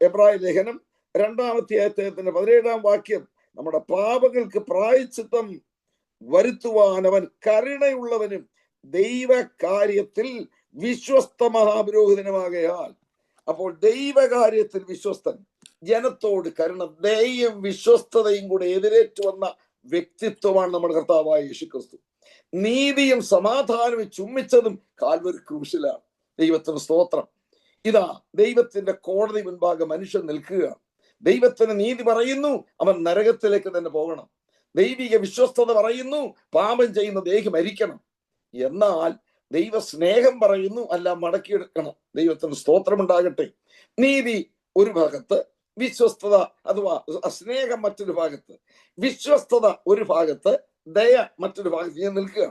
എബ്രായ ലേഖനം 2-ാം അധ്യായത്തിന്റെ 17-ാം വാക്യം, നമ്മുടെ പാപങ്ങൾക്ക് പ്രായശ്ചിത്തം വരുത്തുവാൻ അവൻ കരുണയുള്ളവനും ദൈവകാര്യത്തിൽ വിശ്വസ്ത മഹാപുരോഹിതനുമാകയാൽ. അപ്പോൾ ദൈവകാര്യത്തിൽ വിശ്വസ്തൻ, ജനത്തോട് കരുണ, ദയയും വിശ്വസ്തതയും കൂടെ എതിരേറ്റു വന്ന വ്യക്തിത്വമാണ് നമ്മുടെ കർത്താവായ യേശുക്രിസ്തു. നീതിയും സമാധാനവും ചുംബിച്ചതും കാൽവരി ക്രൂശിലാണ്. ദൈവത്തിന് സ്തോത്രം. ഇതാ ദൈവത്തിന്റെ കോടതി മുൻപാകെ മനുഷ്യൻ നിൽക്കുകയാണ്. ദൈവത്തിന് നീതി പറയുന്നു, അവൻ നരകത്തിലേക്ക് തന്നെ പോകണം. ദൈവിക വിശ്വസ്തത പറയുന്നു, പാപം ചെയ്യുന്ന ദേഹി മരിക്കണം. എന്നാൽ ദൈവ സ്നേഹം പറയുന്നു, അല്ല മടക്കിയെടുക്കണം. ദൈവത്തിന് സ്തോത്രമുണ്ടാകട്ടെ. നീതി ഒരു ഭാഗത്ത്, വിശ്വസ്തത അഥവാ സ്നേഹം മറ്റൊരു ഭാഗത്ത്, വിശ്വസ്തത ഒരു ഭാഗത്ത്, ദയ മറ്റൊരു ഭാഗത്ത് ഞാൻ നിൽക്കുക.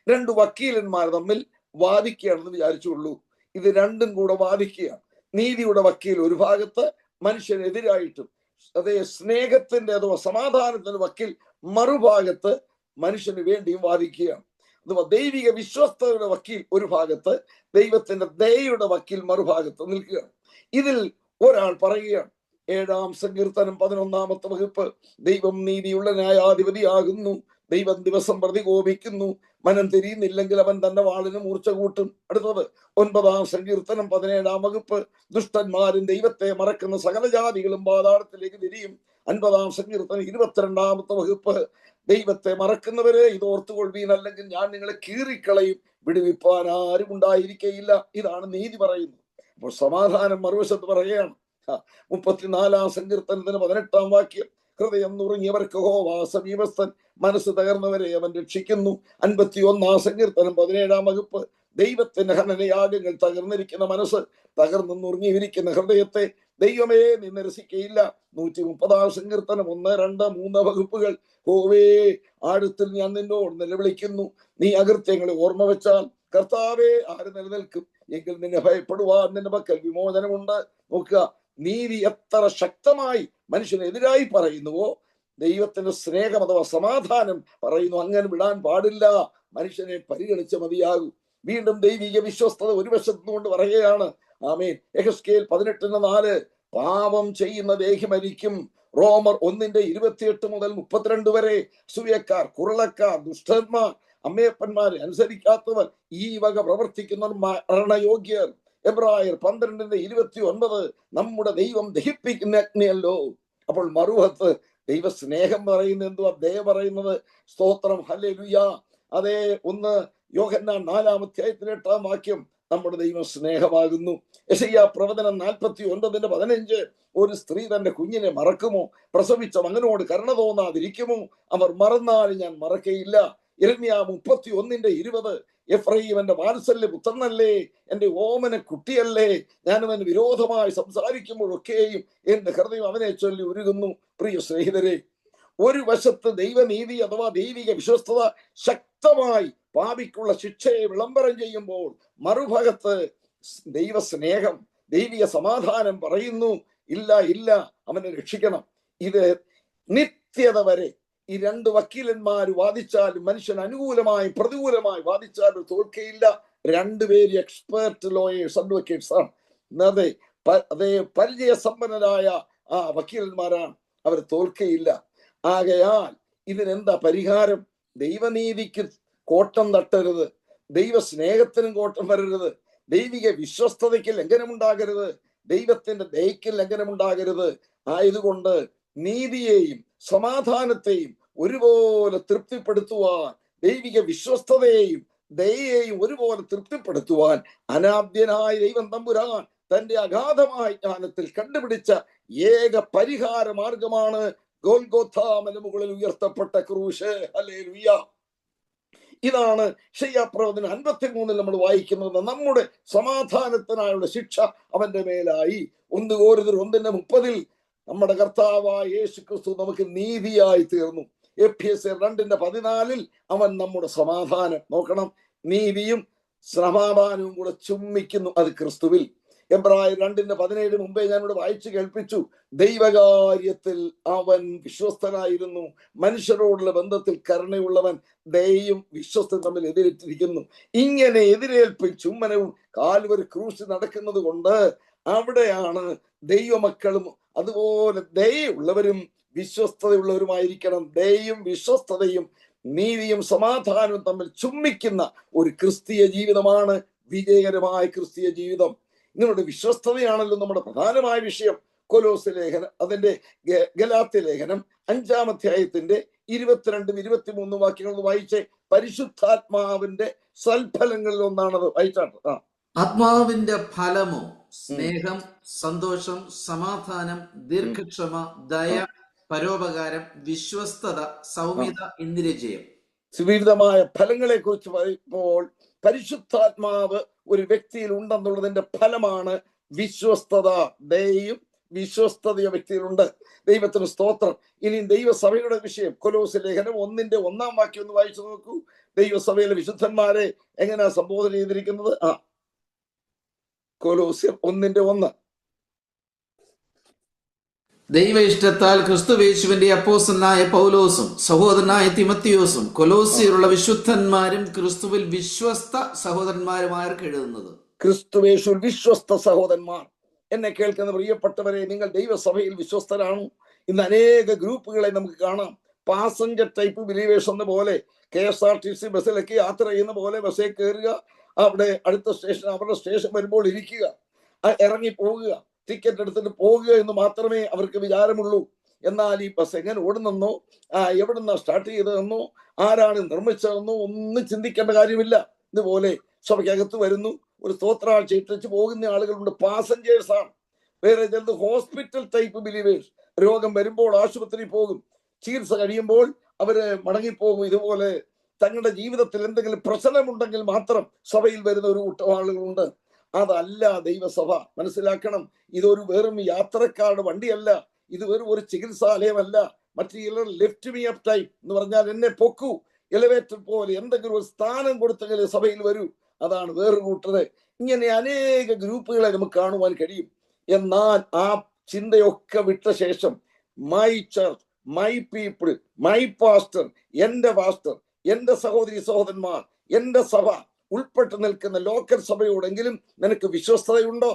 2 വക്കീലന്മാർ തമ്മിൽ വാദിക്കുകയാണെന്ന് വിചാരിച്ചുള്ളൂ. ഇത് 2ഉം കൂടെ വാദിക്കുകയാണ്. നീതിയുടെ വക്കീൽ ഒരു ഭാഗത്ത്, മനുഷ്യനെതിരായിട്ടും. അതേ സ്നേഹത്തിന്റെ അഥവാ സമാധാനത്തിന്റെ വക്കീൽ മറുഭാഗത്ത് മനുഷ്യന് വേണ്ടിയും വാദിക്കുകയാണ്. അഥവാ ദൈവിക വിശ്വസ്തയുടെ വക്കീൽ ഒരു ഭാഗത്ത്, ദൈവത്തിന്റെ ദയയുടെ വക്കീൽ മറുഭാഗത്ത് നിൽക്കുകയാണ്. ഇതിൽ ഒരാൾ പറയുകയാണ്, 7-ാം സങ്കീർത്തനം 11-ാമത്തെ വകുപ്പ്, ദൈവം നീതിയുള്ള ന്യായാധിപതിയാകുന്നു, ദൈവം ദിവസം പ്രതി കോപിക്കുന്നു, മനം തിരിയുന്നില്ലെങ്കിൽ അവൻ തന്റെ വാളിന് മൂർച്ച കൂട്ടും. അടുത്തത് 9-ാം സങ്കീർത്തനം 17-ാം വകുപ്പ്, ദുഷ്ടന്മാരും ദൈവത്തെ മറക്കുന്ന സകല ജാതികളും പാതാളത്തിലേക്ക് തിരിയും. 50-ാം സങ്കീർത്തനം 22-ാമത്തെ വകുപ്പ്, ദൈവത്തെ മറക്കുന്നവരെ ഇത് ഓർത്തുകൊള്ളുവീൻ, അല്ലെങ്കിൽ ഞാൻ നിങ്ങളെ കീറിക്കളയും, വിടുവിപ്പാൻ ആരും ഉണ്ടായിരിക്കയില്ല. ഇതാണ് നീതി പറയുന്നത്. അപ്പോൾ സമാധാനം മറുവശത്ത് പറയുകയാണ്. 34-ാം സങ്കീർത്തനത്തിന് 18-ാം വാക്യം, ഹൃദയം നുറുങ്ങിയവർക്ക് യഹോവ സമീപസ്ഥൻ, മനസ്സ് തകർന്നവരെ അവൻ രക്ഷിക്കുന്നു. 51-ാം സങ്കീർത്തനം 17-ാം വകുപ്പ്, ദൈവത്തിന്റെ ഹനനയാഗങ്ങൾ തകർന്നിരിക്കുന്ന മനസ്സ്, തകർന്നു നുറുങ്ങിയിരിക്കുന്ന ഹൃദയത്തെ ദൈവമേ നീ നിരസിക്കയില്ല. 130-ാം സങ്കീർത്തനം 1, 2, 3 വകുപ്പുകൾ, ഹോവേ ആഴത്തിൽ ഞാൻ നിന്നോട് നിലവിളിക്കുന്നു, നീ അകൃത്യങ്ങളെ ഓർമ്മ വെച്ചാൽ കർത്താവേ ആര് നിലനിൽക്കും? എങ്കിൽ നിന്നെ ഭയപ്പെടുവാൻ നിന്റെ പക്കൽ വിമോചനമുണ്ട്. നോക്കുക, നീതി എത്ര ശക്തമായി മനുഷ്യനെതിരായി പറയുന്നുവോ, ദൈവത്തിന്റെ സ്നേഹം അഥവാ സമാധാനം പറയുന്നു, അങ്ങനെ വിടാൻ പാടില്ല, മനുഷ്യനെ പരിഗണിച്ച് മതിയാകൂ. വീണ്ടും ദൈവിക വിശ്വസ്തത ഒരു വശത്തുകൊണ്ട് പറയുകയാണ്. ആമേൻ. യെഹെസ്കേൽ 18:4, പാപം ചെയ്യുന്ന ദേഹി മരിക്കും. റോമർ 1:28 മുതൽ 32 വരെ, സൂയക്കാർ, കുരുളക്കാർ, ദുഷ്ടന്മാർ, അമ്മയപ്പന്മാരെ അനുസരിക്കാത്തവർ, ഈ വക പ്രവർത്തിക്കുന്നവർ മരണയോഗ്യർ. എബ്രായർ 12:29, നമ്മുടെ ദൈവം ദഹിപ്പിക്കുന്ന അഗ്നിയല്ലോ. അപ്പോൾ മറുവത്ത് ദൈവ സ്നേഹം പറയുന്നത് എന്തുവാ? ദയ പറയുന്നത്. സ്തോത്രം, ഹല്ലേലൂയ. അതേ 1 യോഹന്നാൻ 4-ാം അധ്യായത്തിന് 8-ാം വാക്യം, നമ്മുടെ ദൈവം സ്നേഹമാകുന്നു. യെശയ്യാ പ്രവചനം 49:15, ഒരു സ്ത്രീ തന്റെ കുഞ്ഞിനെ മറക്കുമോ? പ്രസവിച്ച മകനോട് കരുണ തോന്നാതിരിക്കുമോ? അവർ മറന്നാലും ഞാൻ മറക്കയില്ല. യിരെമ്യാ 31:20 എഫ്രയീം എന്റെ വാത്സല്യ പുത്രനല്ലേ, എന്റെ ഓമന കുട്ടിയല്ലേ, ഞാൻ അവന് വിരോധമായി സംസാരിക്കുമ്പോഴൊക്കെയും എന്റെ ഹൃദയം അവനെ ചൊല്ലി ഉരുകുന്നു. പ്രിയ സ്നേഹിതരെ, ഒരു വശത്ത് ദൈവനീതി അഥവാ ദൈവിക വിശ്വസ്തത ശക്തമായി പാപിക്കുള്ള ശിക്ഷയെ വിളംബരം ചെയ്യുമ്പോൾ, മറുഭാഗത്ത് ദൈവസ്നേഹം, ദൈവിക സമാധാനം പറയുന്നു, ഇല്ല ഇല്ല, അവനെ രക്ഷിക്കണം. ഇത് നിത്യത വരെ ഈ രണ്ട് വക്കീലന്മാർ വാദിച്ചാലും, മനുഷ്യൻ അനുകൂലമായി പ്രതികൂലമായി വാദിച്ചാലും തോൽക്കയില്ല. രണ്ടുപേര് എക്സ്പേർട്ട് ലോയേഴ്സ്, അഡ്വക്കേറ്റ്സ് ആണ്. അതേ പരിചയസമ്പന്നരായ ആ വക്കീലന്മാരാണ്. അവർ തോൽക്കയില്ല. ആകയാൽ ഇതിനെന്താ പരിഹാരം? ദൈവനീതിക്ക് കോട്ടം തട്ടരുത്, ദൈവസ്നേഹത്തിനും കോട്ടം വരരുത്, ദൈവിക വിശ്വസ്തതയ്ക്ക് ലംഘനമുണ്ടാകരുത്, ദൈവത്തിന്റെ ദയയ്ക്ക് ലംഘനമുണ്ടാകരുത്. ആയതുകൊണ്ട് നീതിയെയും സമാധാനത്തെയും ഒരുപോലെ തൃപ്തിപ്പെടുത്തുവാൻ, ദൈവിക വിശ്വസ്തതയെയും ദയയെയും ഒരുപോലെ തൃപ്തിപ്പെടുത്തുവാൻ അനാദ്യനായ ദൈവം തമ്പുരാൻ തന്റെ അഗാധമായ ജ്ഞാനത്തിൽ കണ്ടുപിടിച്ച ഏക പരിഹാര മാർഗമാണ് ഗോൽഗോഥാ മലമുകളിൽ ഉയർത്തപ്പെട്ട ക്രൂശ്. ഹല്ലേലൂയ. ഇതാണ് യെശയ്യാപ്രവചനം 53 നമ്മൾ വായിക്കുന്നത്. നമ്മുടെ സമാധാനത്തിനായുള്ള ശിക്ഷ അവന്റെ മേലായി. 1 കോരിന്ത്യർ 1:30 നമ്മുടെ കർത്താവായ യേശു ക്രിസ്തു നമുക്ക് നീതിയായി തീർന്നു. എഫെസ്യർ 2:14 അവൻ നമ്മുടെ സമാധാനം. നോക്കണം, നീതിയും സമാധാനവും കൂടെ ചുംബിക്കുന്നു, അത് ക്രിസ്തുവിൽ. എബ്രായർ 2:17 മുമ്പേ ഞാനിവിടെ വായിച്ചു കേൾപ്പിച്ചു. ദൈവകാര്യത്തിൽ അവൻ വിശ്വസ്തനായിരുന്നു, മനുഷ്യരോടുള്ള ബന്ധത്തിൽ കരുണയുള്ളവൻ, ദയയും വിശ്വസ്തയും തമ്മിൽ എതിരേറ്റിരിക്കുന്നു. ഇങ്ങനെ എതിരേൽപ്പും ചുമ്മനവും കാൽവരി ക്രൂശിൽ നടക്കുന്നത് കൊണ്ട് അവിടെയാണ് ദൈവമക്കളും അതുപോലെ ദയയുള്ളവരും വിശ്വസ്തതയുള്ളവരുമായിരിക്കണം. ദയയും വിശ്വസ്തതയും നീതിയും സമാധാനവും തമ്മിൽ ചുംബിക്കുന്ന ഒരു ക്രിസ്തീയ ജീവിതമാണ് വിജയകരമായ ക്രിസ്തീയ ജീവിതം. നിങ്ങളുടെ വിശ്വസ്തതയാണല്ലോ നമ്മുടെ പ്രധാനമായ വിഷയം. കൊലോസ്യ ലേഖനം, അതിന്റെ ഗലാത്യ ലേഖനം 5-ാം അധ്യായത്തിന്റെ 22-23 വാക്യങ്ങൾ വായിച്ചേ. പരിശുദ്ധാത്മാവിന്റെ സൽഫലങ്ങളിൽ ഒന്നാണത്. വായിച്ചാണ്. ആത്മാവിന്റെ ഫലമോ സ്നേഹം, സന്തോഷം, സമാധാനം, ദീർഘക്ഷമ, ദയ, പരോപകാരം, വിശ്വസ്തത, സൗമ്യത, ഇന്ദ്രിയജയം. സുവിവിധമായ ഫലങ്ങളെ കുറിച്ച് പറയുമ്പോൾ പരിശുദ്ധാത്മാവ് ഒരു വ്യക്തിയിൽ ഉണ്ടെന്നുള്ളതിന്റെ ഫലമാണ് വിശ്വസ്തത. ദയയും വിശ്വസ്തതയും വ്യക്തിയിലുണ്ട്. ദൈവത്തിന് സ്തോത്രം. ഇനി ദൈവസഭയുടെ വിഷയം കൊലോസ്യ ലേഖനം 1:1 വാക്യം ഒന്ന് വായിച്ചു നോക്കൂ. ദൈവസഭയിലെ വിശുദ്ധന്മാരെ എങ്ങനെയാ സംബോധന ചെയ്തിരിക്കുന്നത്? കൊലോസ്യർ 1:1. ദൈവ ഇഷ്ടത്താൽ ക്രിസ്തുയേശുവിന്റെ അപ്പോസ്തലനായ പൗലോസും സഹോദരനായ തിമത്തിയോസും കൊലോസ്യയിലുള്ള വിശുദ്ധന്മാരും ക്രിസ്തുവിൽ വിശ്വസ്ത സഹോദരന്മാരുമാർക്ക് എഴുതുന്നത്. ക്രിസ്തുയേശുവിൽ വിശ്വസ്ത സഹോദരന്മാർ. എന്നെ കേൾക്കുന്ന പ്രിയപ്പെട്ടവരെ, നിങ്ങൾ ദൈവസഭയിൽ വിശ്വസ്തരാണ്. ഇന്ന് അനേക ഗ്രൂപ്പുകളെ നമുക്ക് കാണാം. പാസഞ്ചർ ടൈപ്പ് ബിലീവേഴ്സ് എന്ന പോലെ KSRTC ബസ്സിലൊക്കെ യാത്ര ചെയ്യുന്ന പോലെ ബസ്സിൽ കയറുക, അവിടെ അടുത്ത സ്റ്റേഷൻ, അവരുടെ സ്റ്റേഷൻ വരുമ്പോൾ ഇരിക്കുക, ഇറങ്ങി പോകുക, ടിക്കറ്റ് എടുത്തിട്ട് പോകുക എന്ന് മാത്രമേ അവർക്ക് വിചാരമുള്ളൂ. എന്നാൽ ഈ ബസ് എങ്ങനെ ഓടുന്നെന്നോ എവിടുന്ന സ്റ്റാർട്ട് ചെയ്തതെന്നോ ആരാണ് നിർമ്മിച്ചതെന്നോ ഒന്നും ചിന്തിക്കേണ്ട കാര്യമില്ല. ഇതുപോലെ സഭയ്ക്കകത്ത് വരുന്നു, ഒരു സ്തോത്രാഴ്ച ഇട്ടിച്ച് പോകുന്ന ആളുകളുണ്ട്, പാസഞ്ചേഴ്സ് ആണ്. വേറെ ചിലത് ഹോസ്പിറ്റൽ ടൈപ്പ് ബിലീവേഴ്സ്. രോഗം വരുമ്പോൾ ആശുപത്രി പോകും, ചികിത്സ കഴിയുമ്പോൾ അവര് മടങ്ങിപ്പോകും. ഇതുപോലെ തങ്ങളുടെ ജീവിതത്തിൽ എന്തെങ്കിലും പ്രശ്നമുണ്ടെങ്കിൽ മാത്രം സഭയിൽ വരുന്ന ഒരു കൂട്ടം ആളുകളുണ്ട്. അതല്ല ദൈവസഭ. മനസ്സിലാക്കണം, ഇതൊരു വെറും യാത്രക്കാരുടെ വണ്ടിയല്ല, ഇത് വെറും ഒരു ചികിത്സാലയമല്ല. മറ്റു ചിലർ ലിഫ്റ്റ് മീ അപ്പ് ടൈപ്പ് എന്ന് പറഞ്ഞാൽ എന്നെ പൊക്കൂ, എലിവേറ്റർ പോലെ എന്തെങ്കിലും ഒരു സ്ഥാനം കൊടുത്തെങ്കിൽ സഭയിൽ വരൂ, അതാണ് വേറൊരു കൂട്ടര്. ഇങ്ങനെ അനേക ഗ്രൂപ്പുകളെ നമുക്ക് കാണുവാൻ കഴിയും. എന്നാൽ ആ ചിന്തയൊക്കെ വിട്ട ശേഷം my church, my people, my pastor, എന്റെ സഹോദരി സഹോദരന്മാർ, എന്റെ സഭ ഉൾപ്പെട്ട് നിൽക്കുന്ന ലോക്കൽ സഭയോടെങ്കിലും നിനക്ക് വിശ്വസ്തതയുണ്ടോ?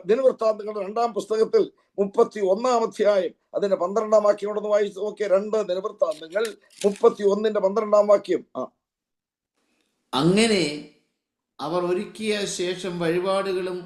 ദിനവൃത്താന്തങ്ങളുടെ 2-ാം പുസ്തകത്തിൽ 31-ാം അധ്യായം അതിന്റെ 12-ാം വാക്യം ഒന്ന് വായിച്ചു നോക്കിയ. 2 ദിനവൃത്താന്തങ്ങൾ 31:12 വാക്യം. അങ്ങനെ അവർ ഒരുക്കിയ ശേഷം വഴിപാടുകളും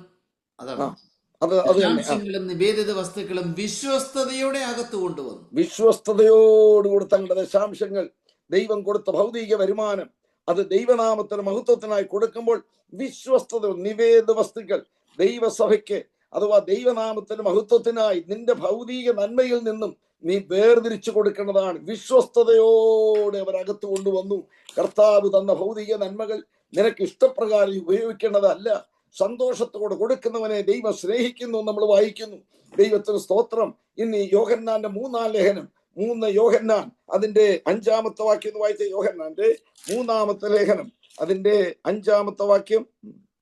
നിവേദിത വസ്തുക്കളും വിശ്വസ്തയോടെ അകത്ത് കൊണ്ടുവന്നു. വിശ്വസ്തയോടുകൂടി തങ്ങളുടെ ദശാംശങ്ങൾ, ദൈവം കൊടുത്ത ഭൗതിക വരുമാനം, അത് ദൈവനാമത്തിന് മഹത്വത്തിനായി കൊടുക്കുമ്പോൾ വിശ്വസ്തത, നിവേദിത വസ്തുക്കൾ ദൈവസഭയ്ക്ക് അഥവാ ദൈവനാമത്തിന് മഹത്വത്തിനായി നിന്റെ ഭൗതിക നന്മയിൽ നിന്നും നീ വേർതിരിച്ചു കൊടുക്കേണ്ടതാണ്. വിശ്വസ്തയോടെ അവർ അകത്ത് കൊണ്ടുവന്നു. കർത്താവ് തന്ന ഭൗതിക നന്മകൾ നിനക്ക് ഇഷ്ടപ്രകാരം ഉപയോഗിക്കേണ്ടതല്ല. സന്തോഷത്തോടെ കൊടുക്കുന്നവനെ ദൈവം സ്നേഹിക്കുന്നു നമ്മൾ വായിക്കുന്നു. ദൈവത്തിന് സ്തോത്രം. ഇനി യോഹന്നാന്റെ 3-ാം ലേഖനം 3 യോഹന്നാൻ അതിന്റെ 5-ാമത്തെ വാക്യം എന്ന് വായിച്ച യോഹന്നാന്റെ 3-ാമത്തെ ലേഖനം അതിന്റെ 5-ാമത്തെ വാക്യം.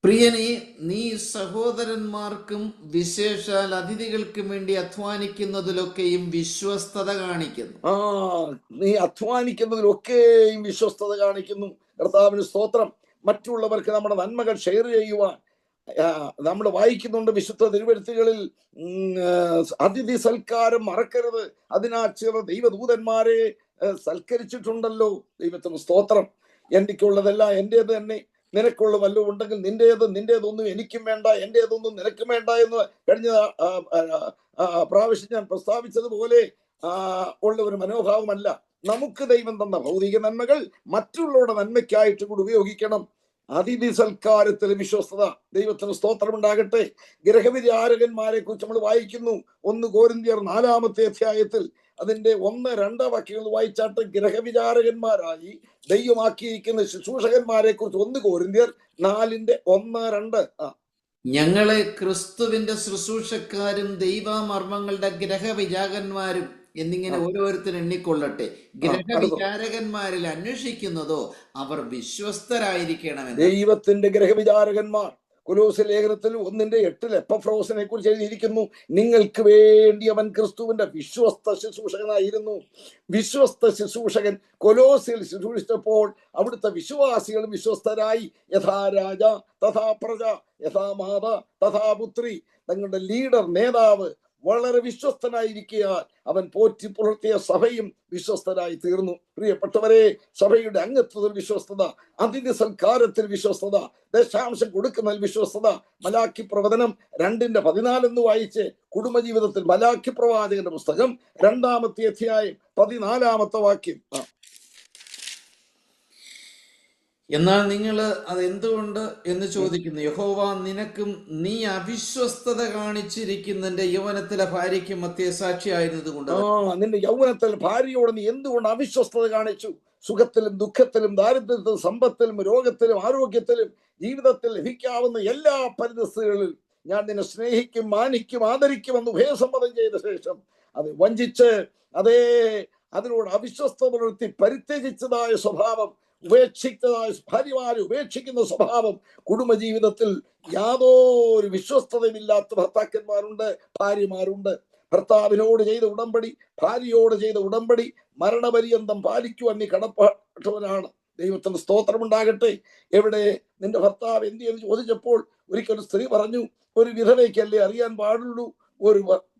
പ്രിയനെ, നീ സഹോദരന്മാർക്കും വിശേഷാൽ അതിഥികൾക്കും വേണ്ടി അധ്വാനിക്കുന്നതിലൊക്കെയും വിശ്വസ്തത കാണിക്കുന്നു. നീ അധ്വാനിക്കുന്നതിലൊക്കെയും വിശ്വസ്തത കാണിക്കുന്നു. കർത്താവിന് സ്തോത്രം. മറ്റുള്ളവർക്ക് നമ്മുടെ നന്മകൾ ഷെയർ ചെയ്യുവാൻ നമ്മൾ വായിക്കുന്നുണ്ട് വിശുദ്ധ തിരുവെഴുത്തുകളിൽ. അതിഥി സൽക്കാരം മറക്കരുത്. അതിനാൽ ചില ദൈവദൂതന്മാരെ സൽക്കരിച്ചിട്ടുണ്ടല്ലോ. ദൈവത്തിന് സ്തോത്രം. എനിക്കുള്ളതെല്ലാം എന്റേത് തന്നെ, നിനക്കുള്ള വല്ലതും ഉണ്ടെങ്കിൽ നിന്റേതൊന്നും എനിക്കും വേണ്ട, എന്റേതൊന്നും നിനക്കും വേണ്ട എന്ന് കഴിഞ്ഞ പ്രാവശ്യം ഞാൻ പ്രസ്താവിച്ചതുപോലെ ഉള്ള ഒരു മനോഭാവമല്ല. നമുക്ക് ദൈവം തന്ന ഭൗതിക നന്മകൾ മറ്റുള്ളവരുടെ നന്മയ്ക്കായിട്ട് കൂടി ഉപയോഗിക്കണം. അതിഥി സൽക്കാരത്തിൽ വിശ്വസ്തത. ദൈവത്തിന് സ്തോത്രം ഉണ്ടാകട്ടെ. ഗൃഹവിചാരകന്മാരെ കുറിച്ച് നമ്മൾ വായിക്കുന്നു 1 കോരിന്ത്യർ 4-ാമത്തെ അധ്യായത്തിൽ അതിന്റെ 1-2 വാക്യങ്ങൾ വായിച്ചാട്ട് ഗൃഹവിചാരകന്മാരായി ദൈവമാക്കിയിരിക്കുന്ന ശുശ്രൂഷകന്മാരെ കുറിച്ച് 1 കോരിന്ത്യർ 4:1-2. ഞങ്ങളെ ക്രിസ്തുവിന്റെ ശുശ്രൂഷക്കാരും ദൈവമർമ്മങ്ങളുടെ ഗ്രഹവിചാരകന്മാരും എന്നിങ്ങനെ ഓരോരുത്തരും എണ്ണിക്കൊള്ളട്ടെ. ഗ്രഹവിചാരകന്മാരിൽ അന്വേഷിക്കുന്നതോ അവർ വിശ്വസ്തരായിരിക്കണമെന്ന്. ദൈവത്തിന്റെ ഗ്രഹവിചാരകന്മാർ കൊലോസ്യ ലേഖനത്തിൽ 1:8 എപ്പഫ്രോസിനെ കുറിച്ച് എഴുതിയിരിക്കുന്നു. നിങ്ങൾക്ക് വേണ്ടി അവൻ ക്രിസ്തുവിന്റെ വിശ്വസ്ത ശുശ്രൂഷകനായിരുന്നു. വിശ്വസ്ത ശുശ്രൂഷകൻ കൊലോസ്യയിൽ ശുശ്രൂഷിച്ചപ്പോൾ അവിടുത്തെ വിശ്വാസികൾ വിശ്വസ്തരായി. യഥാ രാജ തഥാ പ്രജ, യഥാ മാത തഥാ പുത്രി. തങ്ങളുടെ ലീഡർ, നേതാവ് വളരെ വിശ്വസ്തനായിരിക്കാൻ അവൻ പോറ്റി പുലർത്തിയ സഭയും വിശ്വസ്തരായി തീർന്നു. പ്രിയപ്പെട്ടവരെ, സഭയുടെ അംഗത്വത്തിൽ വിശ്വസ്തത, അതിഥി സൽക്കാരത്തിൽ വിശ്വസ്തത, ദശാംശം കൊടുക്കുന്നതിൽ വിശ്വസ്തത. മലാക്കി പ്രവചനം 2:14 എന്ന് വായിച്ച് കുടുംബജീവിതത്തിൽ മലാക്കി പ്രവാചകന്റെ പുസ്തകം 2-ാമത്തെ അധ്യായം 14-ാമത്തെ വാക്യം. എന്നാൽ നിങ്ങൾ അതെന്തുകൊണ്ട് എന്ന് ചോദിക്കുന്നു. യഹോവ നിനക്കും നീ അവിശ്വസ്തത കാണിച്ചിരിക്കുന്നതിന്റെ യൗവനത്തിലെ ഭാര്യയ്ക്കും മധ്യസാക്ഷിയായിരുന്നത് കൊണ്ട്. നിന്റെ യൗവനത്തിൽ ഭാര്യയോട് നീ എന്തുകൊണ്ട് അവിശ്വസ്തത കാണിച്ചു? സുഖത്തിലും ദുഃഖത്തിലും ദാരിദ്ര്യത്തിലും സമ്പത്തിലും രോഗത്തിലും ആരോഗ്യത്തിലും ജീവിതത്തിൽ ലഭിക്കാവുന്ന എല്ലാ പരിതസ്ഥിതികളിൽ ഞാൻ നിന്നെ സ്നേഹിക്കും, മാനിക്കും, ആദരിക്കുമെന്ന് ഉഭയസമ്മതം ചെയ്ത ശേഷം അത് വഞ്ചിച്ച് അതിനോട് അവിശ്വസ്ത പുലർത്തി പരിത്യജിച്ചതായ സ്വഭാവം, ഭാര്യമാരെ ഉപേക്ഷിക്കുന്ന സ്വഭാവം, കുടുംബജീവിതത്തിൽ യാതൊരു വിശ്വസ്തതയുമില്ലാത്ത ഭർത്താക്കന്മാരുണ്ട്, ഭാര്യമാരുണ്ട്. ഭർത്താവിനോട് ചെയ്ത ഉടമ്പടി, ഭാര്യയോട് ചെയ്ത ഉടമ്പടി മരണപര്യന്തം പാലിക്കുവാൻ നീ കടപ്പെട്ടവനാണ്. ദൈവത്തിന് സ്തോത്രമുണ്ടാകട്ടെ. എവിടെ നിന്റെ ഭർത്താവ് എന്ത് എന്ന് ചോദിച്ചപ്പോൾ ഒരിക്കൽ സ്ത്രീ പറഞ്ഞു, ഒരു വിധവയ്ക്കല്ലേ അറിയാൻ പാടുള്ളൂ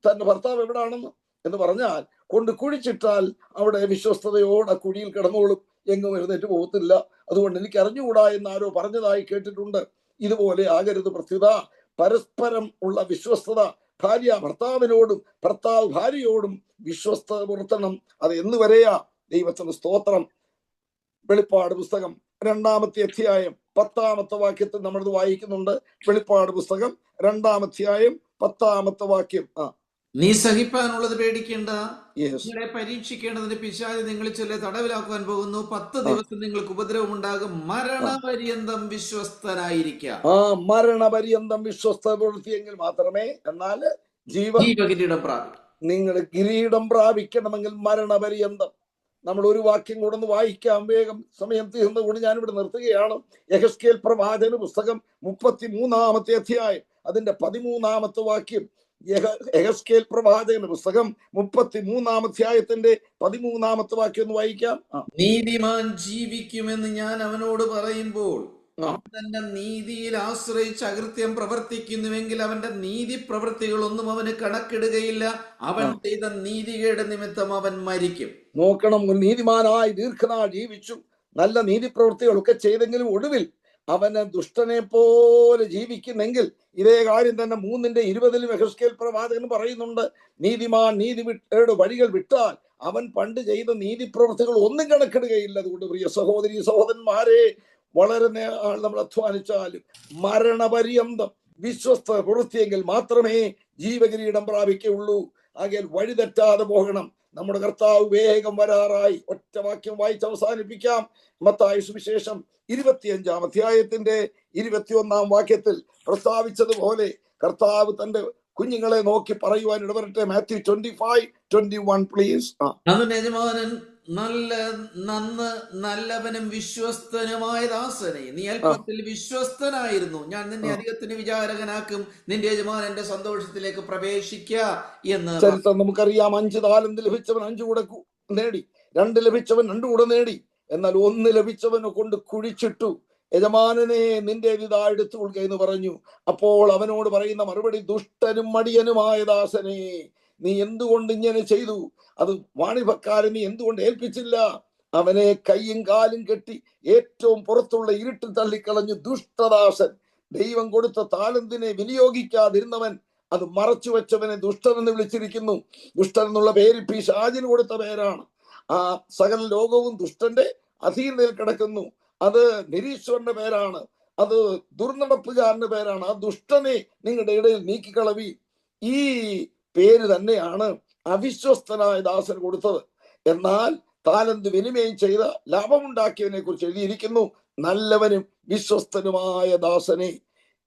തന്റെ ഭർത്താവ് എവിടാണെന്ന്. എന്ന് പറഞ്ഞാൽ കൊണ്ട് കുഴിച്ചിട്ടാൽ അവിടെ വിശ്വസ്തയോടെ കുഴിയിൽ കിടന്നോളും, എങ്ങും എഴുന്നേറ്റ് പോകത്തില്ല. അതുകൊണ്ട് എനിക്ക് അറിഞ്ഞുകൂടാ എന്ന് ആരോ പറഞ്ഞതായി കേട്ടിട്ടുണ്ട്. ഇതുപോലെ ആകരുത് പ്രത്യുത. പരസ്പരം ഉള്ള വിശ്വസ്തത, ഭാര്യ ഭർത്താവിനോടും ഭർത്താവ് ഭാര്യയോടും വിശ്വസ്തത പുലർത്തണം. അത് എന്ന് വരെയാ? ദൈവത്തിന് സ്തോത്രം. വെളിപ്പാട് പുസ്തകം 2-ാമത്തെ അധ്യായം 10-ാമത്തെ വാക്യത്തിൽ നമ്മളിത് വായിക്കുന്നുണ്ട്. വെളിപ്പാട് പുസ്തകം 2-ാം അധ്യായം 10-ാമത്തെ വാക്യം. നീ സഹിപ്പാനുള്ളത് പേടിക്കേണ്ട, നിങ്ങളെ പരീക്ഷിക്കേണ്ടതിന്റെ പിശാച് നിങ്ങൾ ചില തടവിലാക്കുവാൻ പോകുന്നു. 10 ദിവസം നിങ്ങൾക്ക് ഉപദ്രവം ഉണ്ടാകും. മരണപര്യന്തം വിശ്വസ്തനായിരിക്കാം. മരണപര്യന്തം വിശ്വസ്ത പുലർത്തിയെങ്കിൽ മാത്രമേ, എന്നാൽ ജീവകിരീടം പ്രാപിക്കും. നിങ്ങൾ കിരീടം പ്രാപിക്കണമെങ്കിൽ മരണപര്യന്തം. നമ്മൾ ഒരു വാക്യം കൂടെ ഒന്ന് വായിക്കാം വേഗം, സമയം തീർന്നുകൊണ്ട് ഞാനിവിടെ നിർത്തുകയാണ്. യെഹെസ്കേൽ പ്രവാചകന്റെ പുസ്തകം 33-ാമത്തെ അധ്യായം അതിന്റെ 13-ാമത്തെ വാക്യം. യെഹെസ്കേൽ പ്രവാചകന്റെ പുസ്തകം 33-ാം അധ്യായത്തിന്റെ 13-ാമത്തെ വാക്യം ഒന്ന് വായിക്കാം. നീതിമാൻ ജീവിക്കുമെന്ന് ഞാൻ അവനോട് പറയുമ്പോൾ അവൻ തന്റെ നീതിയിൽ ആശ്രയിച്ച് അകൃത്യം പ്രവർത്തിക്കുന്നുവെങ്കിൽ അവന്റെ നീതി പ്രവൃത്തികളൊന്നും അവന് കണക്കിടുകയില്ല. അവൻ ചെയ്ത നീതികേട് നിമിത്തം അവൻ മരിക്കും. നോക്കണം, നീതിമാനായി ദീർഘനാൾ ജീവിച്ചു, നല്ല നീതി പ്രവൃത്തികളൊക്കെ ചെയ്തെങ്കിലും ഒടുവിൽ അവന് ദുഷ്ടനെ പോലെ ജീവിക്കുന്നെങ്കിൽ, ഇതേ കാര്യം തന്നെ 3:20 യെഹെസ്കേൽ പ്രവാചകൻ പറയുന്നുണ്ട്. നീതിമാൻ നീതിയുടെ വഴികൾ വിട്ടാൽ അവൻ പണ്ട് ചെയ്ത നീതി പ്രവൃത്തികൾ ഒന്നും കണക്കിടുകയില്ല. അതുകൊണ്ട് പ്രിയ സഹോദരി സഹോദരന്മാരെ, വളരെ നമ്മൾ അധ്വാനിച്ചാലും മരണപര്യന്തം വിശ്വസ്ത പുലർത്തിയെങ്കിൽ മാത്രമേ ജീവകിരീടം പ്രാപിക്കുകയുള്ളൂ. ആകയാൽ വഴിതെറ്റാതെ പോകണം. നമ്മുടെ കർത്താവ് വേഗം വരാറായി. ഒറ്റ വാക്യം വായിച്ച് അവസാനിപ്പിക്കാം. മത്തായി സുവിശേഷം 25-ാം അധ്യായത്തിന്റെ 21-ാം വാക്യത്തിൽ പ്രസ്താവിച്ചതുപോലെ കർത്താവ് തന്റെ കുഞ്ഞുങ്ങളെ നോക്കി പറയുവാൻ ഇടവരട്ടെ. മാത്യു 25:21 പ്ലീസ്. അതിന്റെ യജമാനൻ നല്ലവനും വിശ്വസ്തനുമായ ദാസനെ, നീ അല്പത്തിൽ വിശ്വസ്തനായിരുന്നു, ഞാൻ നിന്നെ അധികത്തിന് വിചാരകനാക്കും, നിന്റെ യജമാനന്റെ സന്തോഷത്തിലേക്ക് പ്രവേശിക്ക എന്ന് ചരിത്രം നമുക്കറിയാം. 5 താലന്ത് ലഭിച്ചവൻ 5 കൂടെ നേടി, 2 ലഭിച്ചവൻ 2 കൂടെ നേടി. എന്നാൽ 1 ലഭിച്ചവനെ കൊണ്ട് കുഴിച്ചിട്ടു. യജമാനനെ നിന്റെ ഇതാ എടുത്തു കൊള്ളുക എന്ന് പറഞ്ഞു. അപ്പോൾ അവനോട് പറയുന്ന മറുപടി, ദുഷ്ടനും മടിയനുമായ ദാസനെ, നീ എന്തുകൊണ്ട് ഇങ്ങനെ ചെയ്തു? അത് വാണിഭക്കാരൻ നീ എന്തുകൊണ്ട് ഏൽപ്പിച്ചില്ല? അവനെ കൈയും കാലും കെട്ടി ഏറ്റവും പുറത്തുള്ള ഇരുട്ടിൽ തള്ളിക്കളഞ്ഞു. ദുഷ്ടദാസൻ. ദൈവം കൊടുത്ത താലന്തിനെ വിനിയോഗിക്കാതിരുന്നവൻ, അത് മറച്ചു വെച്ചവനെ ദുഷ്ടൻ എന്ന് വിളിച്ചിരിക്കുന്നു. ദുഷ്ടൻ എന്നുള്ള പേര് പിശാചിന് കൊടുത്ത പേരാണ്. ആ സകല ലോകവും ദുഷ്ടന്റെ അധീനതയിൽ കിടക്കുന്നു. അത് നിരീശ്വരന്റെ പേരാണ്, അത് ദുർനടപ്പുകാരന്റെ പേരാണ്. ആ ദുഷ്ടനെ നിങ്ങളുടെ ഇടയിൽ നീക്കിക്കളവി. ഈ പേര് തന്നെയാണ് അവിശ്വസ്തനായ ദാസൻ കൊടുത്തത്. എന്നാൽ താലന്ത് വിനിമയം ചെയ്ത ലാഭമുണ്ടാക്കിയവനെ കുറിച്ച് എഴുതിയിരിക്കുന്നു, നല്ലവനും വിശ്വസ്തനുമായ ദാസനെ.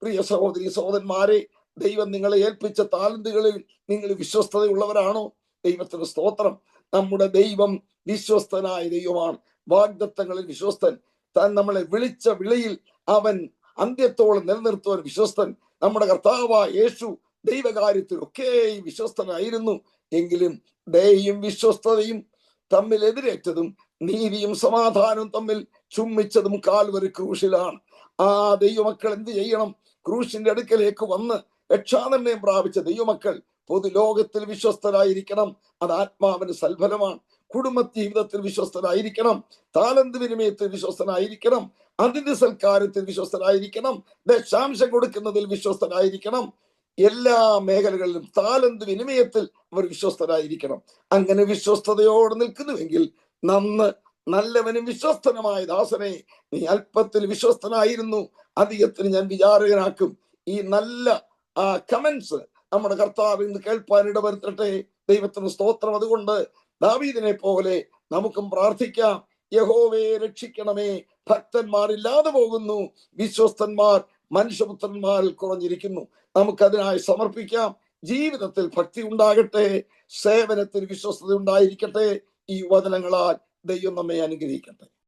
പ്രിയ സഹോദരി സഹോദരന്മാരെ, ദൈവം നിങ്ങളെ ഏൽപ്പിച്ച താലന്തുകളിൽ നിങ്ങൾ വിശ്വസ്തതയുള്ളവരാണോ? ദൈവത്തിന് സ്തോത്രം. നമ്മുടെ ദൈവം വിശ്വസ്തനായ ദൈവമാണ്. വാഗ്ദത്തങ്ങളിൽ വിശ്വസ്തൻ. താൻ നമ്മളെ വിളിച്ച വിളിയിൽ അവൻ അന്ത്യത്തോളം നിലനിർത്തുവാൻ വിശ്വസ്തൻ. നമ്മുടെ കർത്താവായ യേശു ദൈവകാര്യത്തിലൊക്കെ വിശ്വസ്തനായിരുന്നു. എങ്കിലും ദയയും വിശ്വസ്തതയും തമ്മിൽ എതിരേറ്റതും നീതിയും സമാധാനവും തമ്മിൽ ചുമ്മിച്ചതും കാൽവരി ക്രൂശിലാണ്. ആ ദൈവമക്കൾ എന്ത് ചെയ്യണം? ക്രൂശിന്റെ അടുക്കലേക്ക് വന്ന് രക്ഷാനിർണയം പ്രാപിച്ച ദൈവമക്കൾ പൊതുലോകത്തിൽ വിശ്വസ്തരായിരിക്കണം. അത് ആത്മാവിന് സൽഫലമാണ്. കുടുംബ ജീവിതത്തിൽ വിശ്വസ്തനായിരിക്കണം. താലന്ത് വിനിമയത്തിൽ വിശ്വസ്തനായിരിക്കണം. അതിഥി സൽക്കാരത്തിൽ വിശ്വസ്തനായിരിക്കണം. ദശാംശം കൊടുക്കുന്നതിൽ വിശ്വസ്തനായിരിക്കണം. എല്ലാ മേഖലകളിലും താലന്ത് വിനിമയത്തിൽ അവർ വിശ്വസ്തരായിരിക്കണം. അങ്ങനെ വിശ്വസ്തയോടെ നിൽക്കുന്നുവെങ്കിൽ, നല്ലവനും വിശ്വസ്തനുമായ ദാസനെ, നീ അല്പത്തിൽ വിശ്വസ്തനായിരുന്നു, അധികത്തിന് ഞാൻ വിചാരകനാക്കും. ഈ നല്ല കമന്റ്സ് നമ്മുടെ കർത്താവ് ഇന്ന് കേൾപ്പാൻ ഇടവരുത്തട്ടെ. ദൈവത്തിന് സ്തോത്രം. അതുകൊണ്ട് ദാവീദിനെ പോലെ നമുക്കും പ്രാർത്ഥിക്കാം. യഹോവേ രക്ഷിക്കണമേ, ഭക്തന്മാരില്ലാതെ പോകുന്നു, വിശ്വസ്തന്മാർ മനുഷ്യപുത്രന്മാരിൽ കുറഞ്ഞിരിക്കുന്നു. നമുക്കതിനായി സമർപ്പിക്കാം. ജീവിതത്തിൽ ഭക്തി ഉണ്ടാകട്ടെ, സേവനത്തിൽ വിശ്വസ്തത ഉണ്ടായിരിക്കട്ടെ. ഈ വചനങ്ങളാൽ ദൈവം നമ്മെ അനുഗ്രഹിക്കട്ടെ.